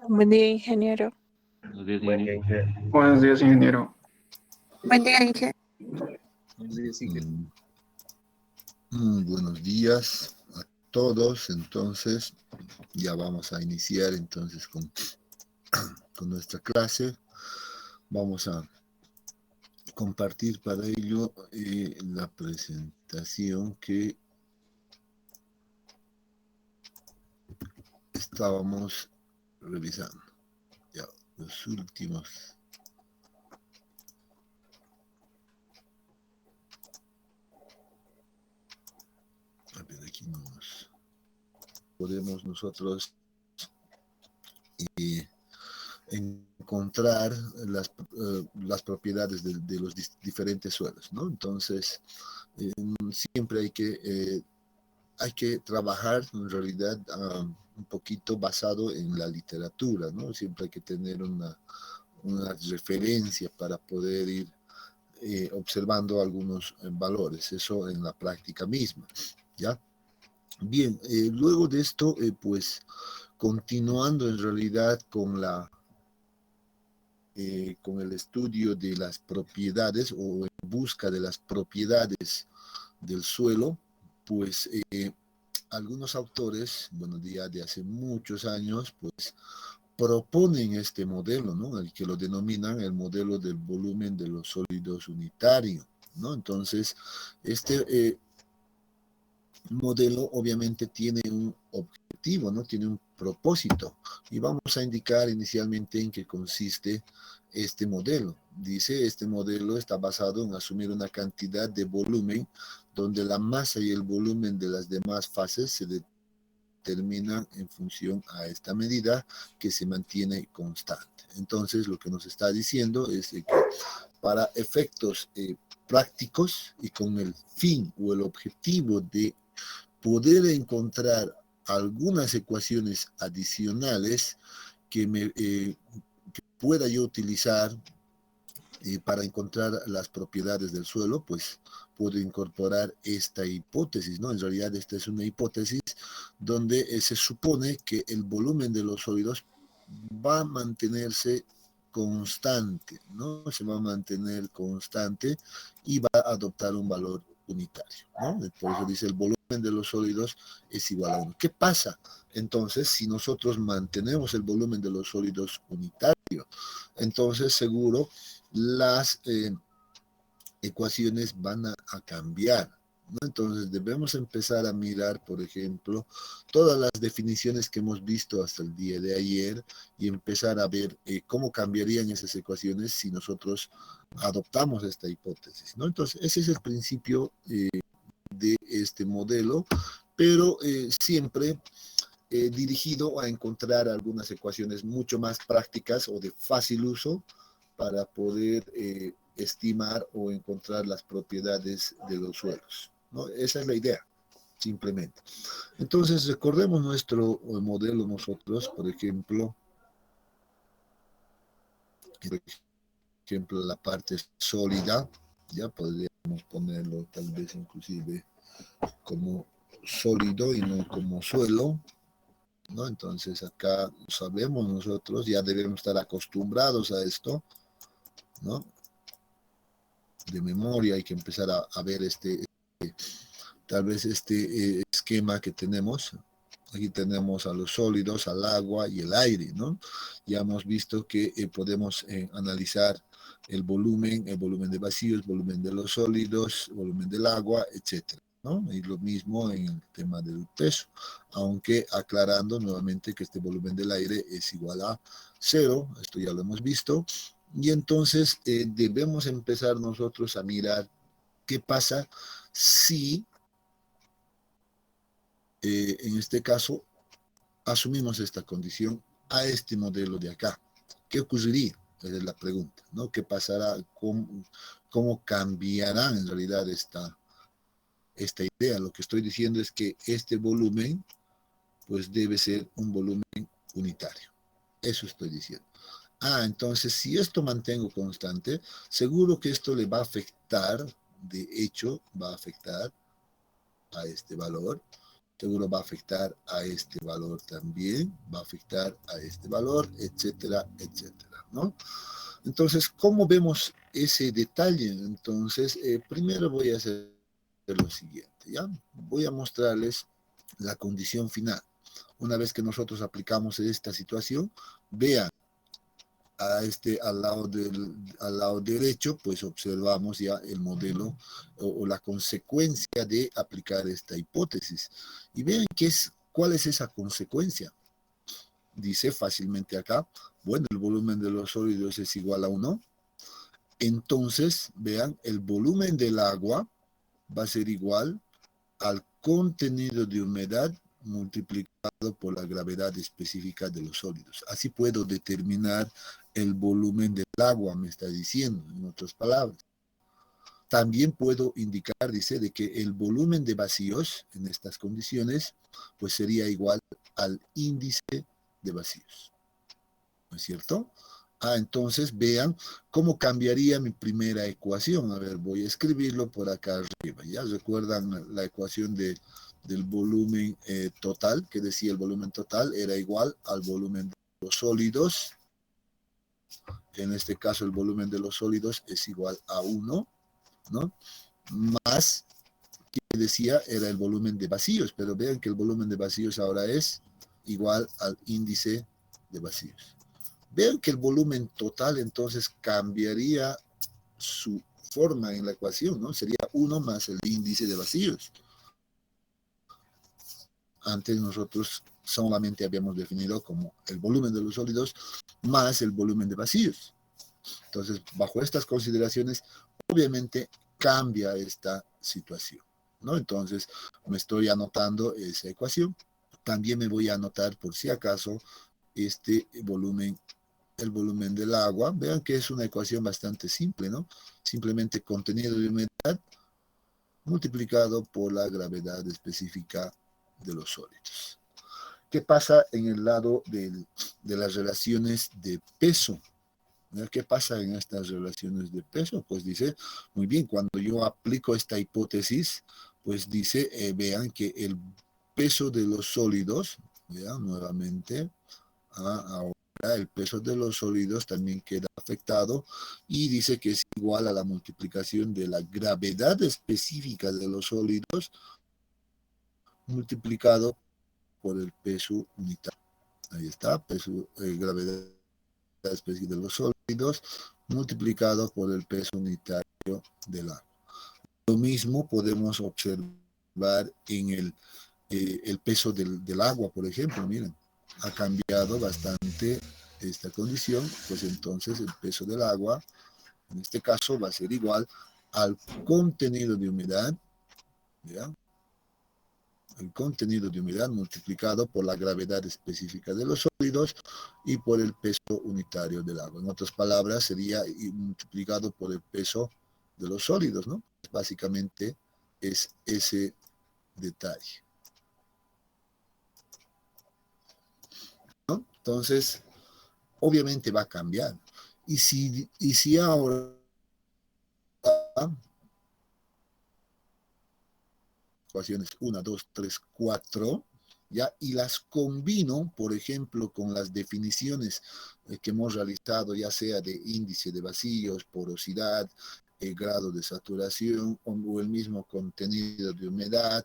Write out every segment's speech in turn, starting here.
Buen día, ingeniero. Buenos días, ingeniero. Buenos días, ingeniero. Buen día, ingeniero. Buenos días, ingeniero. Buenos días a todos. Entonces, ya vamos a iniciar entonces con nuestra clase. Vamos a compartir para ello la presentación que estábamos revisando. Ya, los últimos. A ver, aquí nos podemos nosotros encontrar las propiedades de los diferentes suelos, ¿no? Entonces, siempre hay que trabajar en realidad un poquito basado en la literatura, ¿no? Siempre hay que tener una referencia para poder ir observando algunos valores, eso en la práctica misma, ¿ya? Bien, luego de esto, pues, continuando en realidad con el estudio de las propiedades o en busca de las propiedades del suelo, pues algunos autores, bueno, ya de hace muchos años, pues proponen este modelo, ¿no? El que lo denominan el modelo del volumen de los sólidos unitario, ¿no? Entonces, este modelo obviamente tiene un objetivo, ¿no? Tiene un propósito. Y vamos a indicar inicialmente en qué consiste este modelo. Dice, este modelo está basado en asumir una cantidad de volumen donde la masa y el volumen de las demás fases se determinan en función a esta medida que se mantiene constante. Entonces, lo que nos está diciendo es que para efectos prácticos y con el fin o el objetivo de poder encontrar algunas ecuaciones adicionales que pueda yo utilizar para encontrar las propiedades del suelo, pues puedo incorporar esta hipótesis, ¿no? En realidad esta es una hipótesis donde se supone que el volumen de los sólidos va a mantenerse constante, ¿no? Se va a mantener constante y va a adoptar un valor unitario, ¿no? Por eso dice el volumen de los sólidos es igual a 1. ¿Qué pasa entonces si nosotros mantenemos el volumen de los sólidos unitario? Entonces seguro las ecuaciones van a cambiar, ¿no? Entonces debemos empezar a mirar, por ejemplo, todas las definiciones que hemos visto hasta el día de ayer y empezar a ver cómo cambiarían esas ecuaciones si nosotros adoptamos esta hipótesis, ¿no? Entonces ese es el principio de este modelo, pero siempre dirigido a encontrar algunas ecuaciones mucho más prácticas o de fácil uso para poder estimar o encontrar las propiedades de los suelos, ¿no? Esa es la idea, simplemente. Entonces, recordemos nuestro modelo nosotros, por ejemplo, la parte sólida, ya podríamos ponerlo tal vez inclusive como sólido y no como suelo, ¿no? Entonces acá sabemos nosotros, ya debemos estar acostumbrados a esto, ¿no? De memoria hay que empezar a ver tal vez este esquema que tenemos. Aquí tenemos a los sólidos, al agua y el aire, ¿no? Ya hemos visto que podemos analizar el volumen de vacíos, el volumen de los sólidos, el volumen del agua, etcétera, ¿no? Y lo mismo en el tema del peso, aunque aclarando nuevamente que este volumen del aire es igual a 0, esto ya lo hemos visto, y entonces debemos empezar nosotros a mirar qué pasa si en este caso asumimos esta condición a este modelo de acá. ¿Qué ocurriría? Esa es la pregunta, ¿no? ¿Qué pasará? ¿Cómo cambiará en realidad esta idea? Lo que estoy diciendo es que este volumen pues debe ser un volumen unitario. Eso estoy diciendo. Entonces, si esto mantengo constante, seguro que esto le va a afectar, de hecho, va a afectar a este valor, seguro va a afectar a este valor también, va a afectar a este valor, etcétera, etcétera, ¿no? Entonces, ¿cómo vemos ese detalle? Entonces, primero voy a hacer lo siguiente, ¿ya? Voy a mostrarles la condición final. Una vez que nosotros aplicamos esta situación, vean, al lado derecho, pues observamos ya el modelo o la consecuencia de aplicar esta hipótesis. Y vean cuál es esa consecuencia. Dice fácilmente acá, bueno, el volumen de los sólidos es igual a 1. Entonces, vean, el volumen del agua va a ser igual al contenido de humedad multiplicado por la gravedad específica de los sólidos. Así puedo determinar el volumen del agua, me está diciendo, en otras palabras. También puedo indicar, dice, de que el volumen de vacíos en estas condiciones, pues sería igual al índice de vacíos. ¿No es cierto? Entonces vean cómo cambiaría mi primera ecuación. A ver, voy a escribirlo por acá arriba. ¿Ya recuerdan la ecuación del volumen total? Que decía el volumen total era igual al volumen de los sólidos. En este caso el volumen de los sólidos es igual a 1, ¿no? Más, que decía, era el volumen de vacíos. Pero vean que el volumen de vacíos ahora es igual al índice de vacíos. Vean que el volumen total entonces cambiaría su forma en la ecuación, ¿no? Sería 1 más el índice de vacíos. Antes nosotros solamente habíamos definido como el volumen de los sólidos más el volumen de vacíos. Entonces, bajo estas consideraciones, obviamente cambia esta situación, ¿no? Entonces, me estoy anotando esa ecuación. También me voy a anotar, por si acaso, este volumen, el volumen del agua. Vean que es una ecuación bastante simple, ¿no? Simplemente contenido de humedad multiplicado por la gravedad específica de los sólidos. ¿Qué pasa en el lado de las relaciones de peso? ¿Qué pasa en estas relaciones de peso? Pues dice, muy bien, cuando yo aplico esta hipótesis, pues dice, vean que el peso de los sólidos, vean nuevamente, ahora el peso de los sólidos también queda afectado y dice que es igual a la multiplicación de la gravedad específica de los sólidos multiplicado por el peso unitario. Ahí está, gravedad específica de los sólidos multiplicado por el peso unitario del agua. Lo mismo podemos observar en el peso del agua, por ejemplo, miren, ha cambiado bastante esta condición, pues entonces el peso del agua, en este caso, va a ser igual al contenido de humedad, ¿ya? El contenido de humedad multiplicado por la gravedad específica de los sólidos y por el peso unitario del agua. En otras palabras, sería multiplicado por el peso de los sólidos, ¿no? Básicamente es ese detalle, ¿no? Entonces, obviamente va a cambiar. Y si ahora ecuaciones 1, 2, 3, 4, ¿ya? Y las combino, por ejemplo, con las definiciones que hemos realizado, ya sea de índice de vacíos, porosidad, grado de saturación, o el mismo contenido de humedad,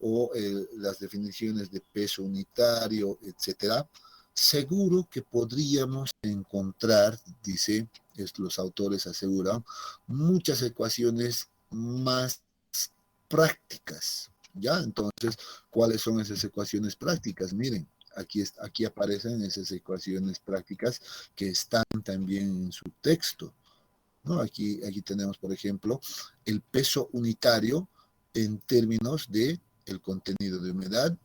o las definiciones de peso unitario, etcétera, seguro que podríamos encontrar, dice, los autores aseguran, muchas ecuaciones más prácticas, ¿ya? Entonces, ¿cuáles son esas ecuaciones prácticas? Miren, aquí aparecen esas ecuaciones prácticas que están también en su texto, ¿no? Aquí tenemos, por ejemplo, el peso unitario en términos de el contenido de humedad,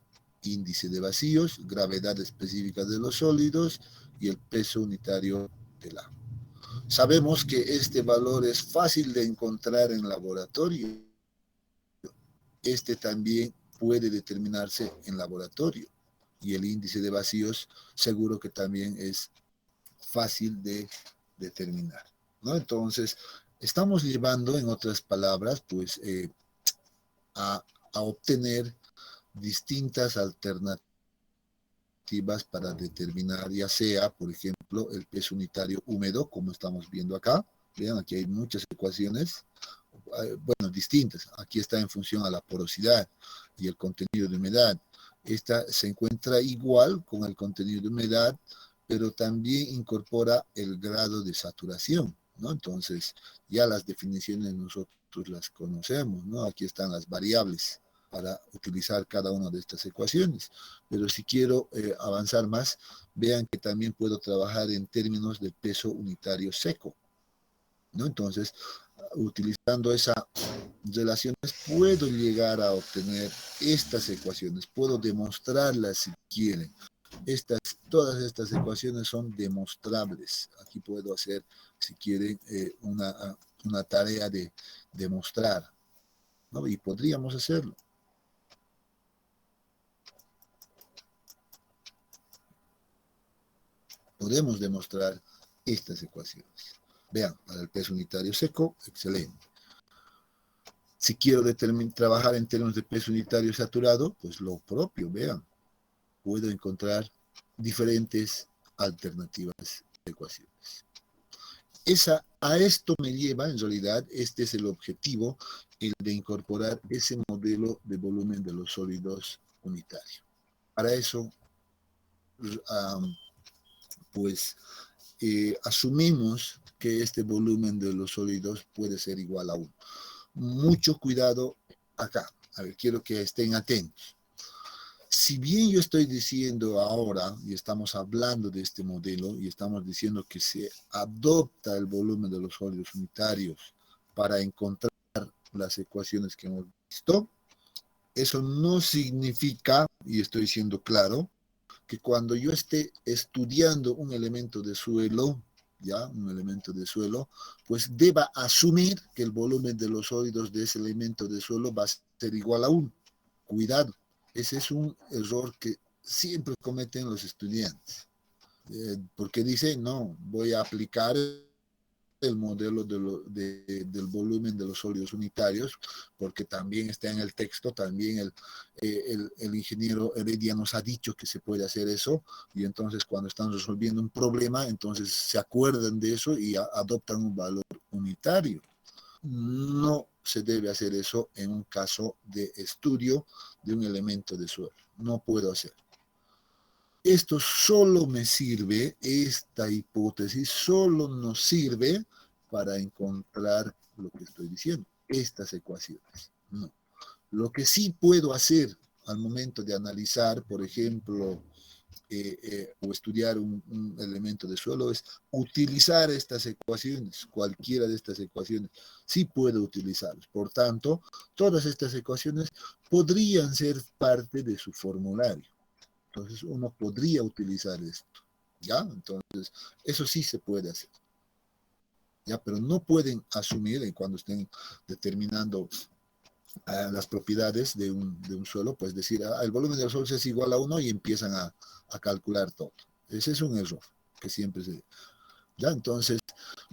índice de vacíos, gravedad específica de los sólidos y el peso unitario del agua. Sabemos que este valor es fácil de encontrar en laboratorio. Este también puede determinarse en laboratorio y el índice de vacíos seguro que también es fácil de determinar, ¿no? Entonces, estamos llevando, en otras palabras, pues a obtener distintas alternativas para determinar, ya sea, por ejemplo, el peso unitario húmedo, como estamos viendo acá. Vean, aquí hay muchas ecuaciones, bueno, distintas. Aquí está en función a la porosidad y el contenido de humedad. Esta se encuentra igual con el contenido de humedad, pero también incorpora el grado de saturación, ¿no? Entonces, ya las definiciones nosotros las conocemos, ¿no? Aquí están las variables para utilizar cada una de estas ecuaciones. Pero si quiero avanzar más, vean que también puedo trabajar en términos de peso unitario seco, ¿no? Entonces, utilizando esas relaciones, puedo llegar a obtener estas ecuaciones, puedo demostrarlas si quieren. Todas estas ecuaciones son demostrables. Aquí puedo hacer, si quieren, una tarea de demostrar, ¿no? Y podríamos hacerlo. Podemos demostrar estas ecuaciones. Vean, para el peso unitario seco, excelente. Si quiero trabajar en términos de peso unitario saturado, pues lo propio, vean. Puedo encontrar diferentes alternativas de ecuaciones. A esto me lleva, en realidad, este es el objetivo, el de incorporar ese modelo de volumen de los sólidos unitario. Para eso, pues, asumimos que este volumen de los sólidos puede ser igual a 1. Mucho cuidado acá. A ver, quiero que estén atentos. Si bien yo estoy diciendo ahora, y estamos hablando de este modelo, y estamos diciendo que se adopta el volumen de los sólidos unitarios para encontrar las ecuaciones que hemos visto, eso no significa, y estoy siendo claro, que cuando yo esté estudiando un elemento de suelo, ya, un elemento de suelo, pues deba asumir que el volumen de los sólidos de ese elemento de suelo va a ser igual a 1. Cuidado, ese es un error que siempre cometen los estudiantes, porque dicen, no, voy a aplicar el modelo del volumen de los sólidos unitarios, porque también está en el texto, también el ingeniero Heredia nos ha dicho que se puede hacer eso, y entonces cuando están resolviendo un problema, entonces se acuerdan de eso y adoptan un valor unitario. No se debe hacer eso en un caso de estudio de un elemento de suelo. No puedo hacer. Esto solo me sirve, esta hipótesis solo nos sirve para encontrar lo que estoy diciendo, estas ecuaciones. No. Lo que sí puedo hacer al momento de analizar, por ejemplo, o estudiar un elemento de suelo es utilizar estas ecuaciones, cualquiera de estas ecuaciones, sí puedo utilizarlas. Por tanto, todas estas ecuaciones podrían ser parte de su formulario. Entonces uno podría utilizar esto, ¿ya? Entonces, eso sí se puede hacer, ¿ya? Pero no pueden asumir cuando estén determinando las propiedades de un suelo, pues decir, el volumen del suelo es igual a 1 y empiezan a calcular todo. Ese es un error que siempre se... ¿Ya? Entonces,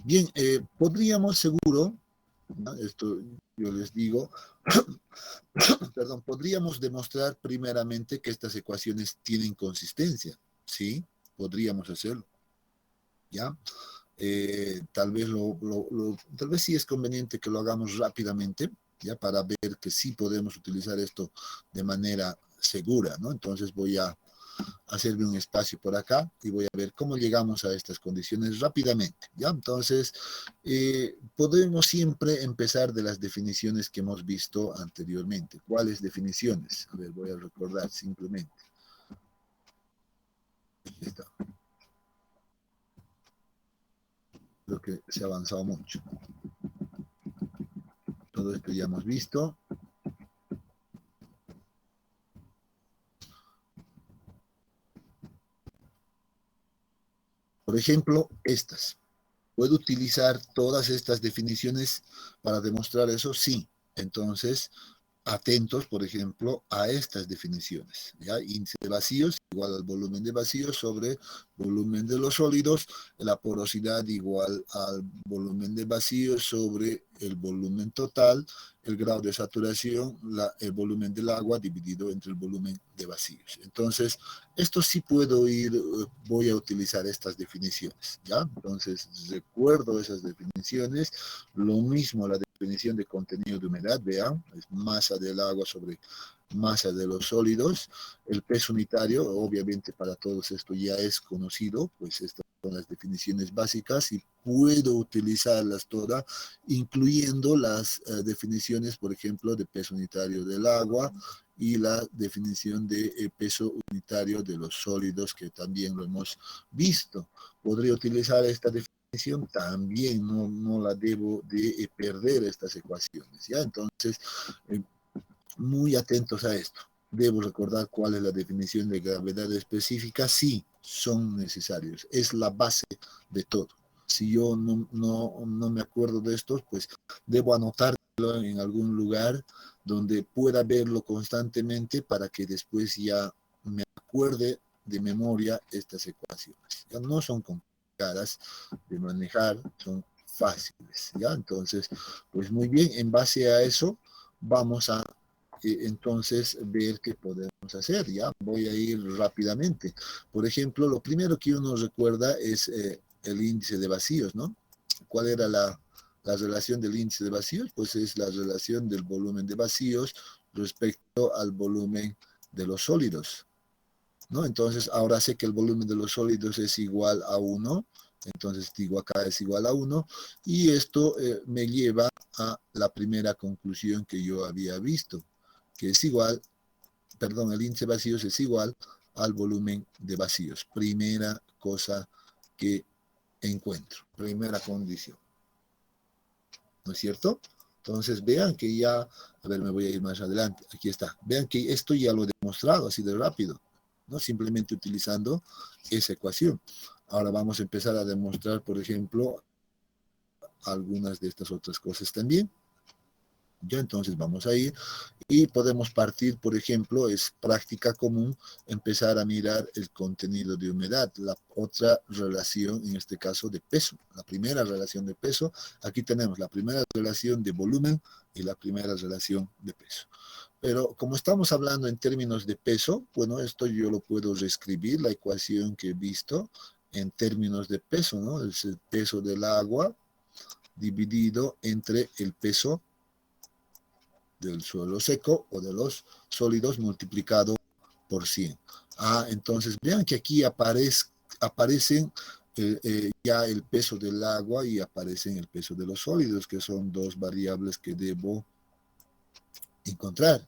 bien, podríamos seguro, ¿no? Esto yo les digo, perdón, podríamos demostrar primeramente que estas ecuaciones tienen consistencia, ¿sí? Podríamos hacerlo, ¿ya? Tal vez sí es conveniente que lo hagamos rápidamente, ya para ver que sí podemos utilizar esto de manera segura, ¿no? Entonces voy a hacerme un espacio por acá y voy a ver cómo llegamos a estas condiciones rápidamente, ¿ya? Entonces, podemos siempre empezar de las definiciones que hemos visto anteriormente. ¿Cuáles definiciones? A ver, voy a recordar simplemente. Ahí está. Creo que se ha avanzado mucho. Todo esto ya hemos visto. Por ejemplo, estas. ¿Puedo utilizar todas estas definiciones para demostrar eso? Sí. Entonces, atentos, por ejemplo, a estas definiciones. ¿Ya? Índice de vacíos igual al volumen de vacíos sobre volumen de los sólidos, la porosidad igual al volumen de vacíos sobre el volumen total, el grado de saturación, el volumen del agua dividido entre el volumen de vacíos. Entonces, esto sí puedo voy a utilizar estas definiciones, ¿ya? Entonces, recuerdo esas definiciones, lo mismo la definición de contenido de humedad, vean, es masa del agua sobre masa de los sólidos, el peso unitario, obviamente para todos esto ya es conocido, pues estas son las definiciones básicas y puedo utilizarlas todas, incluyendo las definiciones, por ejemplo, de peso unitario del agua y la definición de peso unitario de los sólidos, que también lo hemos visto. Podría utilizar esta definición, también no la debo de perder estas ecuaciones, ¿ya? Entonces, muy atentos a esto. Debo recordar cuál es la definición de gravedad específica. Sí, son necesarios. Es la base de todo. Si yo no me acuerdo de estos, pues debo anotarlo en algún lugar donde pueda verlo constantemente para que después ya me acuerde de memoria estas ecuaciones. Ya no son complicadas de manejar, son fáciles. ¿Ya? Entonces, pues muy bien, en base a eso vamos a entonces ver qué podemos hacer. Ya voy a ir rápidamente. Por ejemplo, lo primero que uno recuerda es el índice de vacíos, ¿no? ¿Cuál era la relación del índice de vacíos? Pues es la relación del volumen de vacíos respecto al volumen de los sólidos, ¿no? Entonces ahora sé que el volumen de los sólidos es igual a 1, entonces digo acá es igual a 1, y esto me lleva a la primera conclusión que yo había visto, que es igual, perdón, el índice de vacíos es igual al volumen de vacíos. Primera cosa que encuentro, primera condición. ¿No es cierto? Entonces vean que ya, a ver, me voy a ir más adelante, aquí está. Vean que esto ya lo he demostrado así de rápido, ¿no? Simplemente utilizando esa ecuación. Ahora vamos a empezar a demostrar, por ejemplo, algunas de estas otras cosas también. Ya entonces vamos a ir y podemos partir, por ejemplo, es práctica común empezar a mirar el contenido de humedad, la otra relación, en este caso de peso, la primera relación de peso, aquí tenemos la primera relación de volumen y la primera relación de peso. Pero como estamos hablando en términos de peso, bueno, esto yo lo puedo reescribir, la ecuación que he visto en términos de peso, ¿no? Es el peso del agua dividido entre el peso del suelo seco o de los sólidos multiplicado por 100. Entonces vean que aquí aparecen ya el peso del agua y aparecen el peso de los sólidos, que son dos variables que debo encontrar.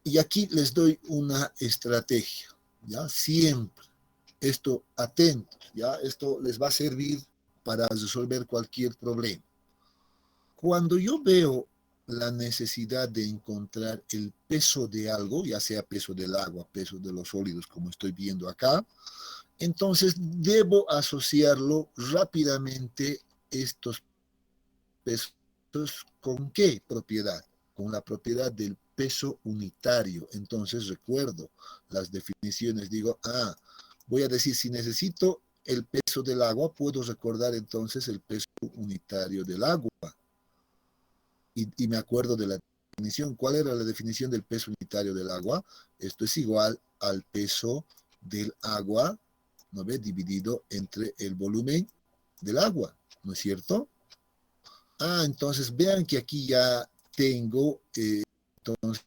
Y aquí les doy una estrategia, ¿ya? Siempre, esto atentos, ¿ya? Esto les va a servir para resolver cualquier problema. Cuando yo veo la necesidad de encontrar el peso de algo, ya sea peso del agua, peso de los sólidos, como estoy viendo acá, entonces debo asociarlo rápidamente estos pesos con ¿qué propiedad? Con la propiedad del peso unitario. Entonces recuerdo las definiciones, digo, voy a decir, si necesito el peso del agua, puedo recordar entonces el peso unitario del agua. Y me acuerdo de la definición. ¿Cuál era la definición del peso unitario del agua? Esto es igual al peso del agua, ¿no ve? Dividido entre el volumen del agua, ¿no es cierto? Entonces vean que aquí ya tengo, entonces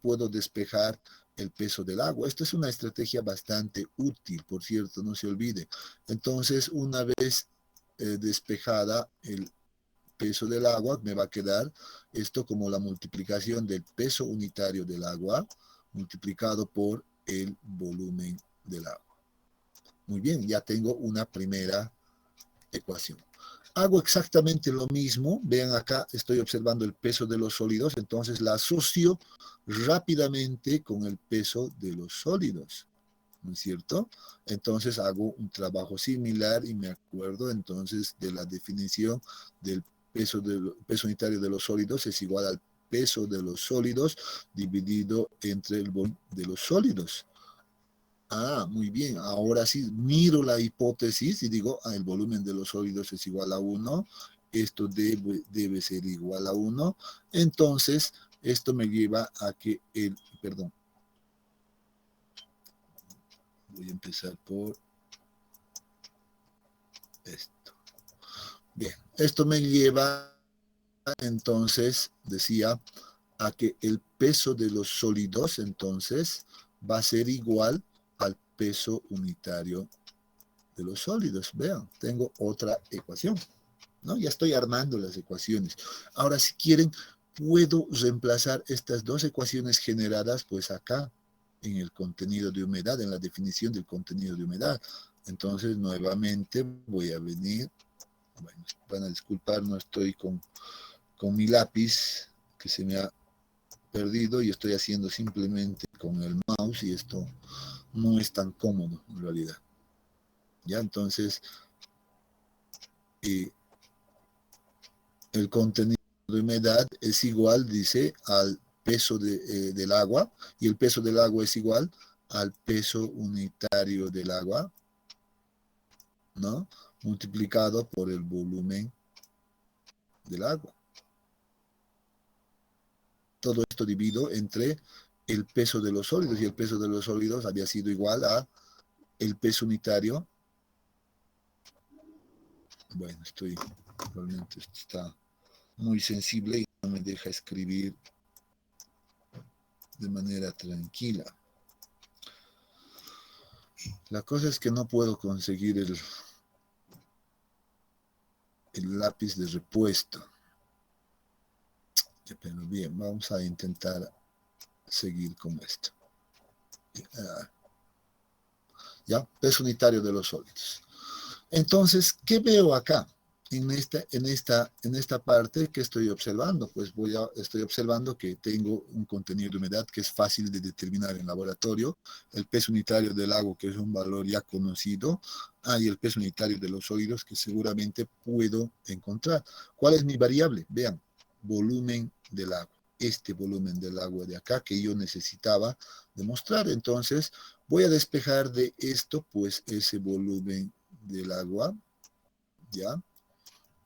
puedo despejar el peso del agua. Esta es una estrategia bastante útil, por cierto, no se olvide. Entonces, una vez despejada el peso del agua, me va a quedar esto como la multiplicación del peso unitario del agua multiplicado por el volumen del agua. Muy bien, ya tengo una primera ecuación. Hago exactamente lo mismo. Vean acá, estoy observando el peso de los sólidos, entonces la asocio rápidamente con el peso de los sólidos, ¿no es cierto? Entonces hago un trabajo similar y me acuerdo entonces de la definición del peso unitario de los sólidos es igual al peso de los sólidos dividido entre el volumen de los sólidos. Ah, muy bien. Ahora sí, miro la hipótesis y digo, el volumen de los sólidos es igual a 1. Esto debe ser igual a 1. Entonces, esto me lleva a que perdón. Voy a empezar por esto. Bien, esto me lleva, entonces, decía, a que el peso de los sólidos, entonces, va a ser igual al peso unitario de los sólidos. Vean, tengo otra ecuación, ¿no? Ya estoy armando las ecuaciones. Ahora, si quieren, puedo reemplazar estas dos ecuaciones generadas, pues acá, en el contenido de humedad, en la definición del contenido de humedad. Entonces, nuevamente voy a venir, bueno, van a disculpar, no estoy con mi lápiz, que se me ha perdido, y estoy haciendo simplemente con el mouse, y esto no es tan cómodo en realidad. Ya, entonces, el contenido de humedad es igual, dice, al peso del agua, y el peso del agua es igual al peso unitario del agua, ¿no? Multiplicado por el volumen del agua. Todo esto dividido entre el peso de los sólidos, y el peso de los sólidos había sido igual a el peso unitario. Bueno, realmente está muy sensible y no me deja escribir de manera tranquila. La cosa es que no puedo conseguir el lápiz de repuesto. Pero bien, vamos a intentar seguir con esto. ¿Ya? Peso unitario de los sólidos. Entonces, ¿qué veo acá? En esta parte que estoy observando, pues estoy observando que tengo un contenido de humedad que es fácil de determinar en laboratorio, el peso unitario del agua, que es un valor ya conocido, y el peso unitario de los sólidos, que seguramente puedo encontrar. ¿Cuál es mi variable? Vean, volumen del agua. Este volumen del agua de acá que yo necesitaba demostrar. Entonces, voy a despejar de esto, pues, ese volumen del agua, ¿ya?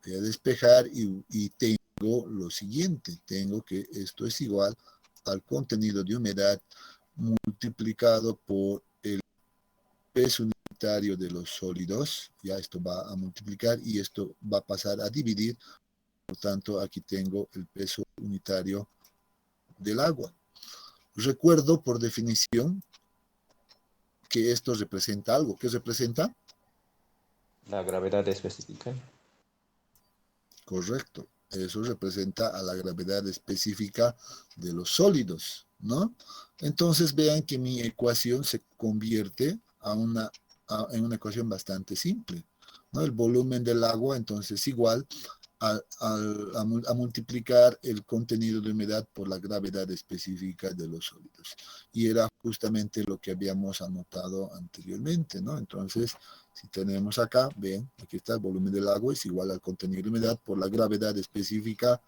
Voy a despejar y tengo lo siguiente, tengo que esto es igual al contenido de humedad multiplicado por el peso unitario de los sólidos, ya esto va a multiplicar y esto va a pasar a dividir, por tanto aquí tengo el peso unitario del agua. Recuerdo por definición que esto representa algo. ¿Qué representa? La gravedad específica. Correcto. Eso representa a la gravedad específica de los sólidos, ¿no? Entonces vean que mi ecuación se convierte en una ecuación bastante simple, ¿no? El volumen del agua entonces igual a multiplicar el contenido de humedad por la gravedad específica de los sólidos. Y era justamente lo que habíamos anotado anteriormente, ¿no? Entonces, si tenemos acá, ven, aquí está el volumen del agua, es igual al contenido de humedad por la gravedad específica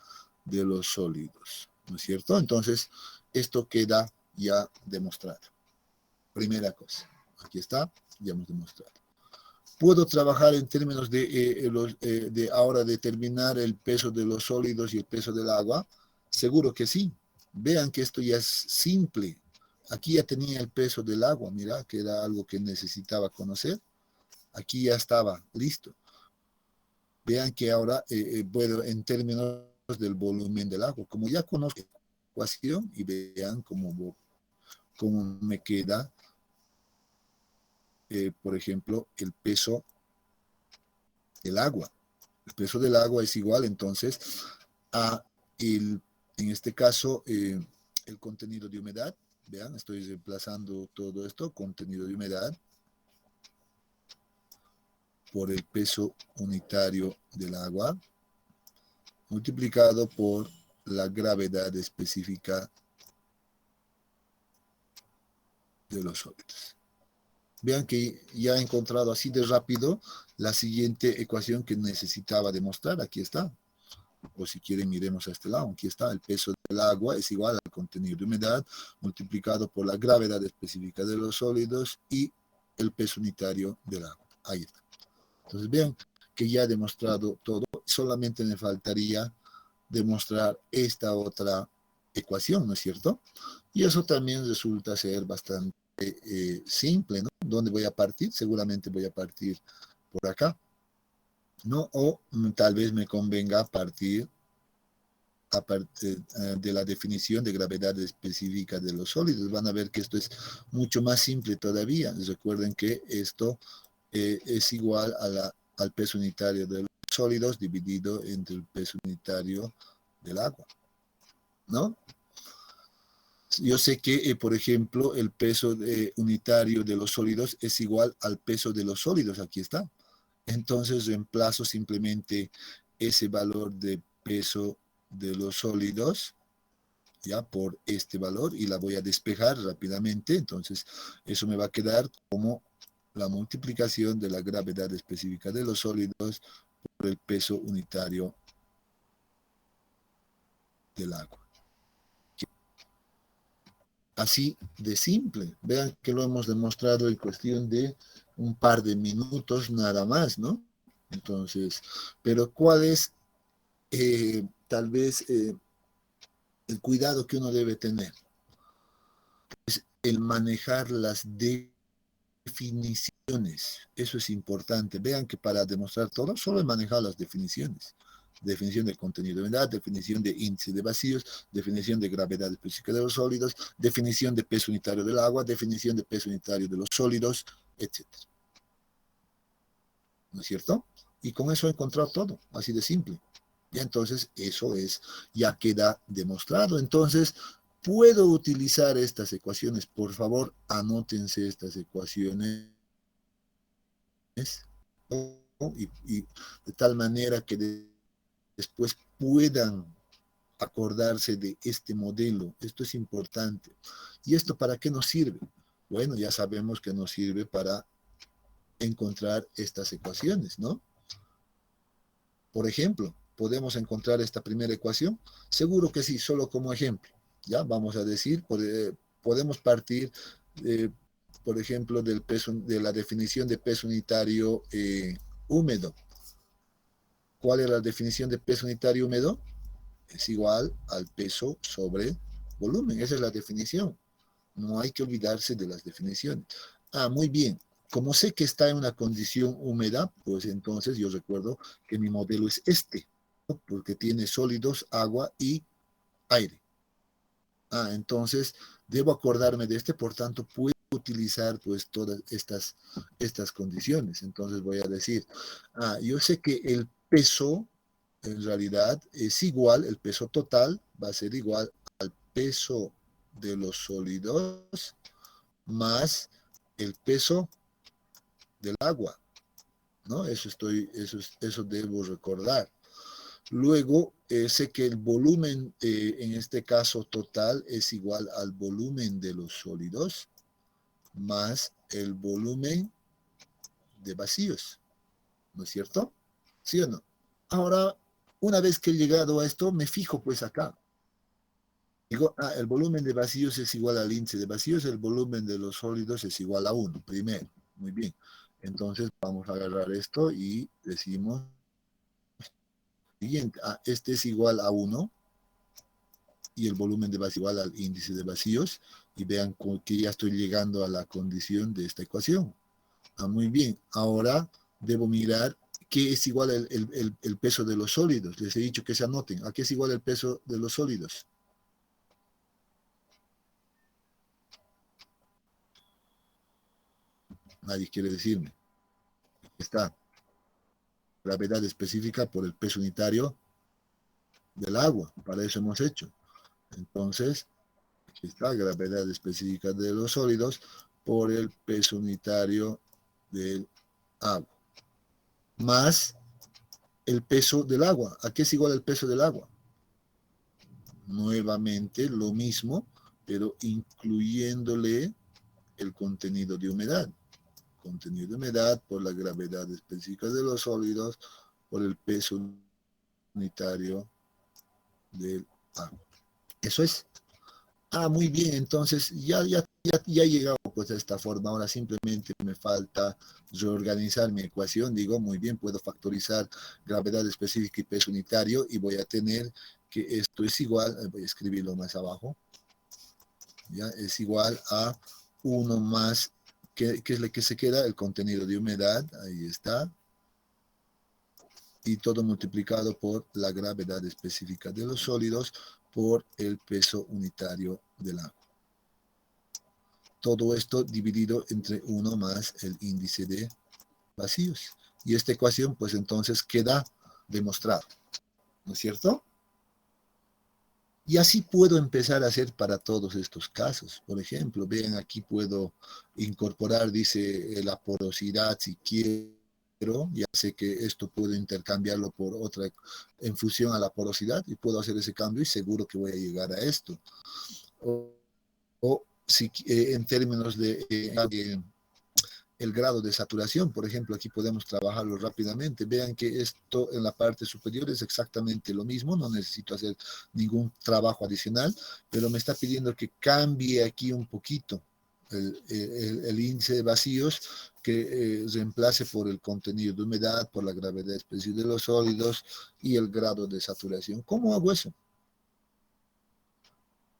de los sólidos, ¿no es cierto? Entonces, esto queda ya demostrado. Primera cosa, aquí está, ya hemos demostrado. ¿Puedo trabajar en términos de ahora determinar el peso de los sólidos y el peso del agua? Seguro que sí. Vean que esto ya es simple. Aquí ya tenía el peso del agua, mira, que era algo que necesitaba conocer. Aquí ya estaba listo. Vean que ahora puedo en términos del volumen del agua. Como ya conozco la ecuación y vean cómo me queda, por ejemplo, el peso del agua. El peso del agua es igual entonces a en este caso, el contenido de humedad. Vean, estoy reemplazando todo esto, contenido de humedad, por el peso unitario del agua, multiplicado por la gravedad específica de los sólidos. Vean que ya he encontrado así de rápido la siguiente ecuación que necesitaba demostrar. Aquí está. O si quieren, miremos a este lado. Aquí está el peso del agua es igual al contenido de humedad multiplicado por la gravedad específica de los sólidos y el peso unitario del agua. Ahí está. Entonces vean que ya he demostrado todo, solamente me faltaría demostrar esta otra ecuación, ¿no es cierto? Y eso también resulta ser bastante simple, ¿no? ¿Dónde voy a partir? Seguramente voy a partir por acá, ¿no? O tal vez me convenga partir a partir de la definición de gravedad específica de los sólidos. Van a ver que esto es mucho más simple todavía. Recuerden que esto es igual al peso unitario de los sólidos dividido entre el peso unitario del agua, ¿no? Yo sé que, por ejemplo, el peso unitario de los sólidos es igual al peso de los sólidos. Aquí está. Entonces reemplazo simplemente ese valor de peso de los sólidos ya por este valor y la voy a despejar rápidamente. Entonces eso me va a quedar como la multiplicación de la gravedad específica de los sólidos por el peso unitario del agua. Así de simple. Vean que lo hemos demostrado en cuestión de un par de minutos nada más, ¿no? Entonces, pero ¿cuál es tal vez el cuidado que uno debe tener? Es el manejar las definiciones. Eso es importante. Vean que para demostrar todo, solo es manejar las definiciones. Definición del contenido de humedad, definición de índice de vacíos, definición de gravedad específica de los sólidos, definición de peso unitario del agua, definición de peso unitario de los sólidos, etc. ¿No es cierto? Y con eso he encontrado todo, así de simple. Y entonces eso es, ya queda demostrado. Entonces, puedo utilizar estas ecuaciones. Por favor, anótense estas ecuaciones. ¿No? Y de tal manera que después puedan acordarse de este modelo. Esto es importante. ¿Y esto para qué nos sirve? Bueno, ya sabemos que nos sirve para encontrar estas ecuaciones, ¿no? Por ejemplo, ¿podemos encontrar esta primera ecuación? Seguro que sí, solo como ejemplo. Ya vamos a decir, podemos partir, por ejemplo, del peso, de la definición de peso unitario húmedo. ¿Cuál es la definición de peso unitario húmedo? Es igual al peso sobre volumen. Esa es la definición. No hay que olvidarse de las definiciones. Ah, muy bien. Como sé que está en una condición húmeda, pues entonces yo recuerdo que mi modelo es este, ¿no? Porque tiene sólidos, agua y aire. Ah, entonces debo acordarme de este, por tanto puedo utilizar pues todas estas condiciones. Entonces voy a decir, yo sé que el peso en realidad es igual, el peso total va a ser igual al peso de los sólidos más el peso del agua, ¿no? Eso debo recordar. Luego, sé que el volumen, en este caso total, es igual al volumen de los sólidos más el volumen de vacíos, ¿no es cierto? ¿Sí o no? Ahora, una vez que he llegado a esto, me fijo pues acá. Digo, el volumen de vacíos es igual al índice de vacíos, el volumen de los sólidos es igual a 1, primero. Muy bien. Entonces vamos a agarrar esto y decimos, siguiente, este es igual a 1 y el volumen de vacíos igual al índice de vacíos. Y vean que ya estoy llegando a la condición de esta ecuación. Muy bien. Ahora debo mirar qué es igual el peso de los sólidos. Les he dicho que se anoten. ¿A qué es igual el peso de los sólidos? Nadie quiere decirme. Está gravedad específica por el peso unitario del agua. Para eso hemos hecho. Entonces, aquí está gravedad específica de los sólidos por el peso unitario del agua. Más el peso del agua. ¿A qué es igual el peso del agua? Nuevamente lo mismo, pero incluyéndole el contenido de humedad. Contenido de humedad por la gravedad específica de los sólidos por el peso unitario del agua. Eso es. Ah, muy bien, entonces ya he llegado pues a esta forma. Ahora simplemente me falta reorganizar mi ecuación. Digo, muy bien, puedo factorizar gravedad específica y peso unitario y voy a tener que esto es igual, voy a escribirlo más abajo, ya es igual a 1 más, ¿qué es lo que se queda? El contenido de humedad, ahí está, y todo multiplicado por la gravedad específica de los sólidos por el peso unitario del agua. Todo esto dividido entre 1 más el índice de vacíos. Y esta ecuación, pues entonces queda demostrado, ¿no es cierto? Y así puedo empezar a hacer para todos estos casos. Por ejemplo, vean, aquí puedo incorporar, dice, la porosidad si quiero. Ya sé que esto puedo intercambiarlo por otra en función a la porosidad y puedo hacer ese cambio y seguro que voy a llegar a esto. O si, en términos de el grado de saturación, por ejemplo, aquí podemos trabajarlo rápidamente. Vean que esto en la parte superior es exactamente lo mismo, no necesito hacer ningún trabajo adicional, pero me está pidiendo que cambie aquí un poquito el índice de vacíos, que reemplace por el contenido de humedad, por la gravedad específica de los sólidos y el grado de saturación. ¿Cómo hago eso?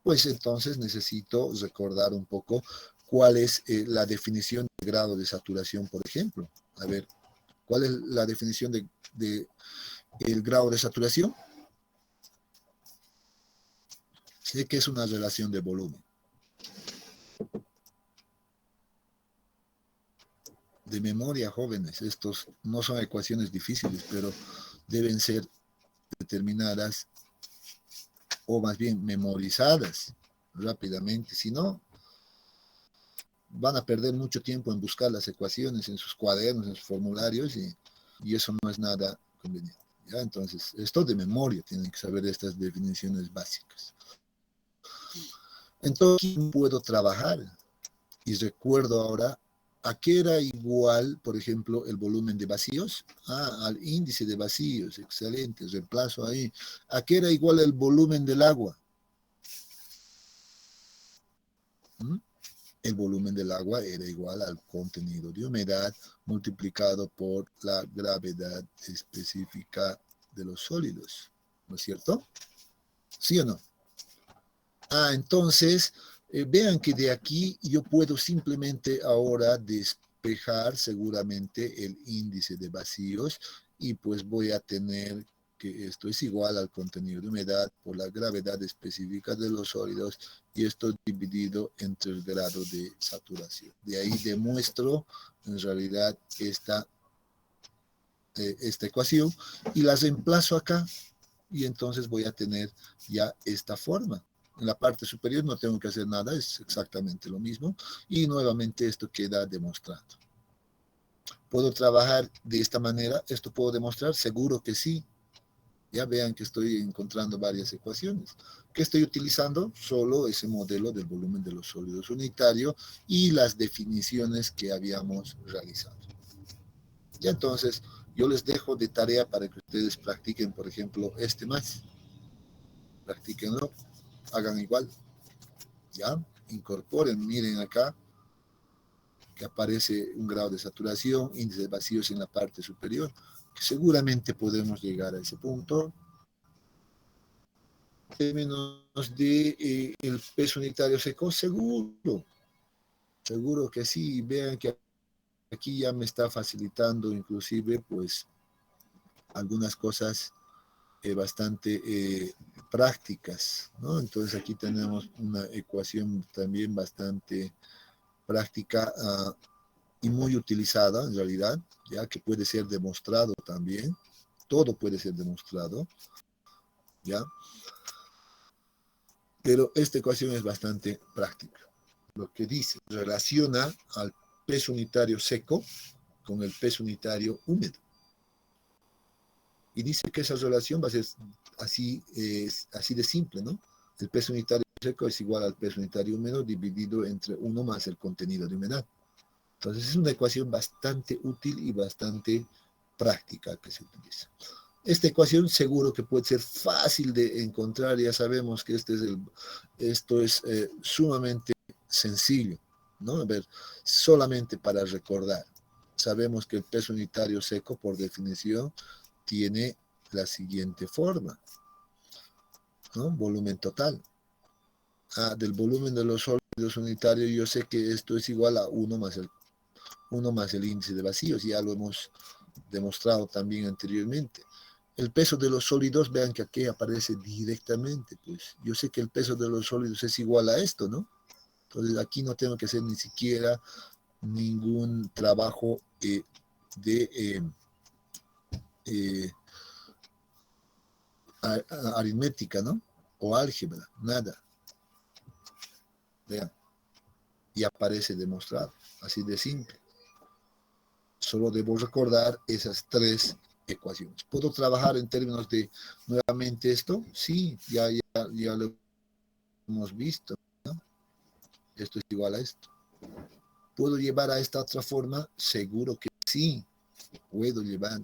Pues entonces necesito recordar un poco cuál es la definición de grado de saturación, por ejemplo. A ver, ¿cuál es la definición de el grado de saturación? Sé que es una relación de volumen. De memoria, jóvenes, estos no son ecuaciones difíciles, pero deben ser determinadas o más bien memorizadas rápidamente. Si no, van a perder mucho tiempo en buscar las ecuaciones en sus cuadernos, en sus formularios, y eso no es nada conveniente. ¿Ya? Entonces, esto de memoria, tienen que saber estas definiciones básicas. Entonces, ¿quién puedo trabajar? Y recuerdo ahora, ¿a qué era igual, por ejemplo, el volumen de vacíos? Al índice de vacíos, excelente, reemplazo ahí. ¿A qué era igual el volumen del agua? ¿Mm? El volumen del agua era igual al contenido de humedad multiplicado por la gravedad específica de los sólidos, ¿no es cierto? ¿Sí o no? Entonces, vean que de aquí yo puedo simplemente ahora despejar seguramente el índice de vacíos y pues voy a tener que esto es igual al contenido de humedad por la gravedad específica de los sólidos y esto dividido entre el grado de saturación. De ahí demuestro en realidad esta ecuación y la reemplazo acá y entonces voy a tener ya esta forma. En la parte superior no tengo que hacer nada, es exactamente lo mismo y nuevamente esto queda demostrado. ¿Puedo trabajar de esta manera? ¿Esto puedo demostrar? Seguro que sí. Ya vean que estoy encontrando varias ecuaciones. ¿Qué estoy utilizando? Solo ese modelo del volumen de los sólidos unitario y las definiciones que habíamos realizado. Y entonces yo les dejo de tarea para que ustedes practiquen, por ejemplo, este más. Practíquenlo, hagan igual. ¿Ya? Incorporen, miren acá, que aparece un grado de saturación, índice de vacíos en la parte superior, que seguramente podemos llegar a ese punto. En términos de el peso unitario seco, seguro que sí. Vean que aquí ya me está facilitando inclusive pues algunas cosas bastante prácticas, ¿no? Entonces aquí tenemos una ecuación también bastante práctica y muy utilizada en realidad, ya que puede ser demostrado también, todo puede ser demostrado, ¿ya? Pero esta ecuación es bastante práctica. Lo que dice, relaciona al peso unitario seco con el peso unitario húmedo. Y dice que esa relación va a ser así, así de simple, ¿no? El peso unitario seco es igual al peso unitario húmedo dividido entre 1 más el contenido de humedad. Entonces es una ecuación bastante útil y bastante práctica que se utiliza. Esta ecuación seguro que puede ser fácil de encontrar. Ya sabemos que esto es sumamente sencillo, ¿no? A ver, solamente para recordar. Sabemos que el peso unitario seco, por definición, tiene la siguiente forma, ¿no? Volumen total. Del volumen de los sólidos unitarios, yo sé que esto es igual a 1 más el índice de vacíos. Ya lo hemos demostrado también anteriormente. El peso de los sólidos, vean que aquí aparece directamente, pues yo sé que el peso de los sólidos es igual a esto, ¿no? Entonces aquí no tengo que hacer ni siquiera ningún trabajo de aritmética, ¿no? O álgebra, nada. Vean, y aparece demostrado, así de simple. Solo debo recordar esas tres ecuaciones. ¿Puedo trabajar en términos de nuevamente esto? Sí, ya lo hemos visto, ¿no? Esto es igual a esto. ¿Puedo llevar a esta otra forma? Seguro que sí, puedo llevar.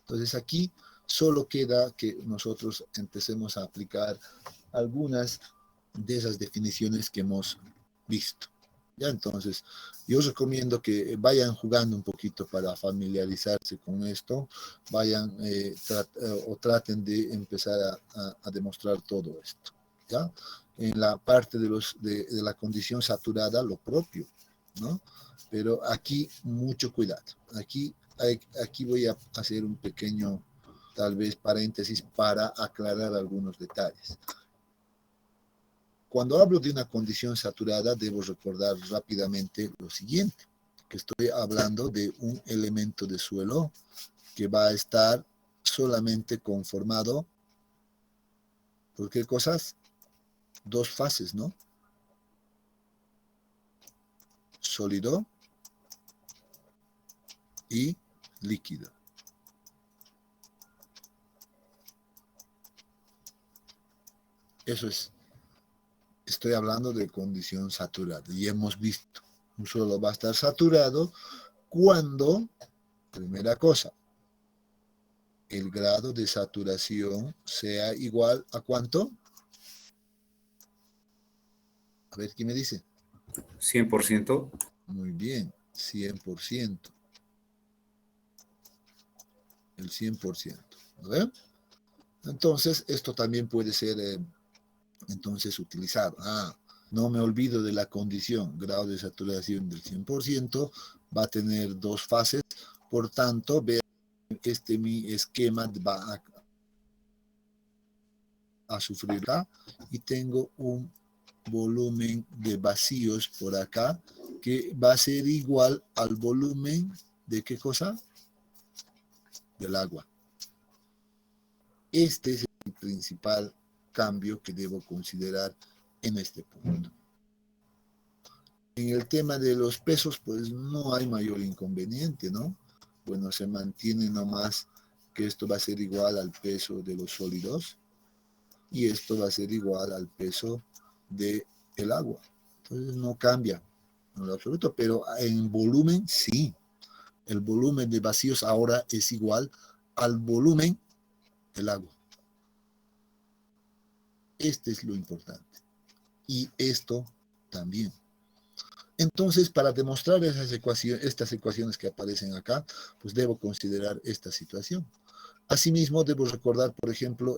Entonces aquí solo queda que nosotros empecemos a aplicar algunas de esas definiciones que hemos visto. Ya, entonces, yo os recomiendo que vayan jugando un poquito para familiarizarse con esto, vayan o traten de empezar a demostrar todo esto. ¿Ya? En la parte de la condición saturada, lo propio, ¿no? Pero aquí mucho cuidado. Aquí voy a hacer un pequeño, tal vez, paréntesis para aclarar algunos detalles. Cuando hablo de una condición saturada, debo recordar rápidamente lo siguiente, que estoy hablando de un elemento de suelo que va a estar solamente conformado por qué cosas, dos fases, ¿no? Sólido y líquido. Eso es. Estoy hablando de condición saturada y hemos visto, un suelo va a estar saturado cuando, primera cosa, el grado de saturación sea igual a ¿cuánto? A ver, ¿quién me dice? 100%. Muy bien, 100%. El 100%. ¿Ve? Entonces, esto también puede ser entonces utilizado. No me olvido de la condición, grado de saturación del 100%, va a tener dos fases, por tanto, vean, mi esquema va a sufrir acá y tengo un volumen de vacíos por acá que va a ser igual al volumen de ¿qué cosa? Del agua. Este es el principal cambio que debo considerar en este punto. En el tema de los pesos, pues no hay mayor inconveniente, ¿no? Bueno, se mantiene nomás que esto va a ser igual al peso de los sólidos y esto va a ser igual al peso del agua. Entonces no cambia en lo absoluto, pero en volumen sí. El volumen de vacíos ahora es igual al volumen del agua. Este es lo importante. Y esto también. Entonces, para demostrar estas ecuaciones que aparecen acá, pues debo considerar esta situación. Asimismo, debo recordar, por ejemplo,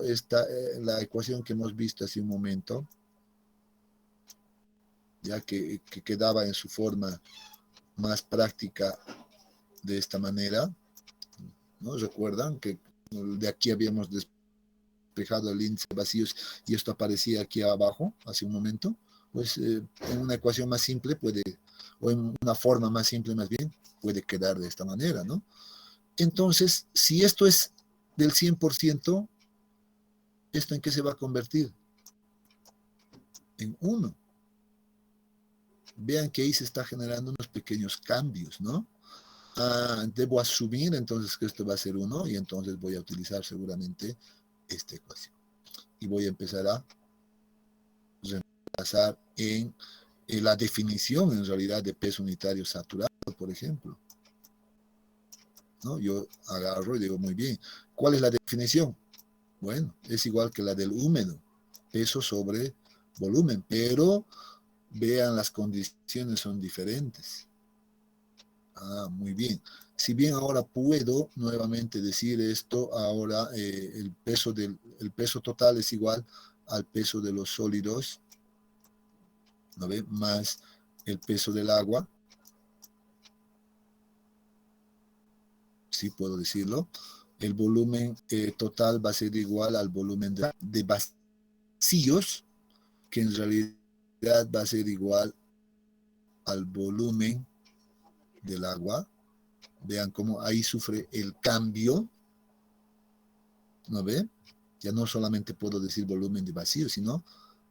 la ecuación que hemos visto hace un momento, ya que quedaba en su forma más práctica de esta manera, ¿no? Recuerdan que de aquí habíamos despejado el índice de vacíos y esto aparecía aquí abajo hace un momento. Pues en una ecuación más simple o en una forma más simple más bien, puede quedar de esta manera, ¿no? Entonces, si esto es del 100%, ¿esto en qué se va a convertir? En 1. Vean que ahí se está generando unos pequeños cambios, ¿no? Debo asumir entonces que esto va a ser 1 y entonces voy a utilizar seguramente esta ecuación. Y voy a empezar a reemplazar en la definición en realidad de peso unitario saturado, por ejemplo. ¿no? Yo agarro y digo, muy bien, ¿cuál es la definición? Bueno, es igual que la del húmedo, peso sobre volumen, pero vean, las condiciones son diferentes. Muy bien. Si bien ahora puedo nuevamente decir esto, ahora el peso total es igual al peso de los sólidos, ¿no ve? Más el peso del agua. Sí puedo decirlo. El volumen total va a ser igual al volumen de vacíos, que en realidad va a ser igual al volumen del agua. Vean cómo ahí sufre el cambio, ¿no ve? Ya no solamente puedo decir volumen de vacío, sino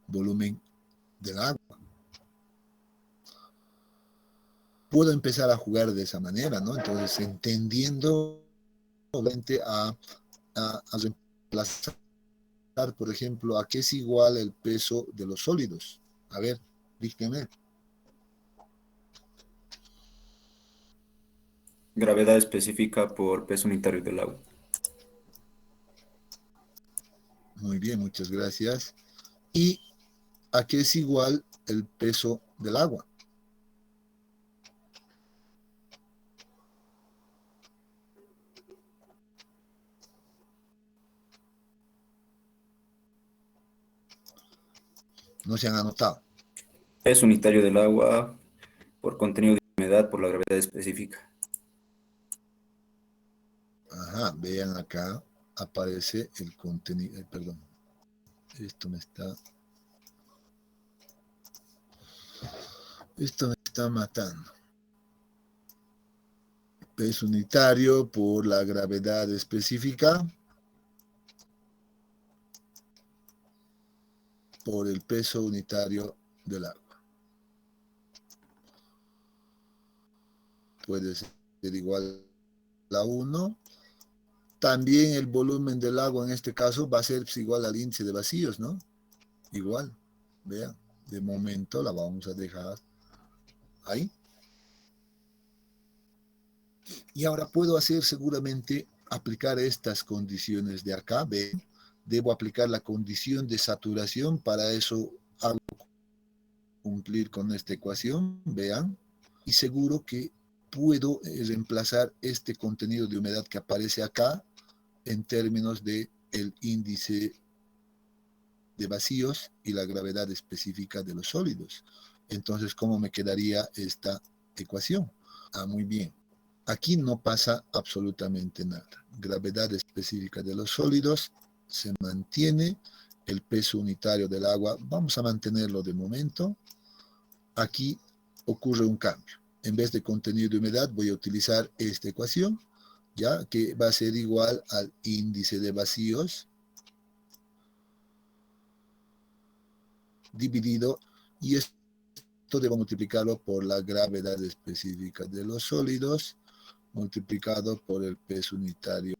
volumen del agua. Puedo empezar a jugar de esa manera, ¿no? Entonces, entendiendo a reemplazar, por ejemplo, a qué es igual el peso de los sólidos. A ver, dígame. Gravedad específica por peso unitario del agua. Muy bien, muchas gracias. ¿Y a qué es igual el peso del agua? No se han anotado. Peso unitario del agua por contenido de humedad por la gravedad específica. Ajá, vean acá, aparece el contenido, perdón, esto me está matando. Peso unitario por la gravedad específica por el peso unitario del agua. Puede ser igual a 1. También el volumen del agua en este caso va a ser igual al índice de vacíos, ¿no? Igual. Vean, de momento la vamos a dejar ahí. Y ahora puedo hacer seguramente aplicar estas condiciones de acá. Ven, debo aplicar la condición de saturación. Para eso hago cumplir con esta ecuación. Vean. Y seguro que puedo reemplazar este contenido de humedad que aparece acá en términos de el índice de vacíos y la gravedad específica de los sólidos. Entonces, ¿cómo me quedaría esta ecuación? Muy bien. Aquí no pasa absolutamente nada. Gravedad específica de los sólidos se mantiene. El peso unitario del agua, vamos a mantenerlo de momento. Aquí ocurre un cambio. En vez de contenido de humedad, voy a utilizar esta ecuación, ya que va a ser igual al índice de vacíos dividido, y esto debo multiplicarlo por la gravedad específica de los sólidos multiplicado por el peso unitario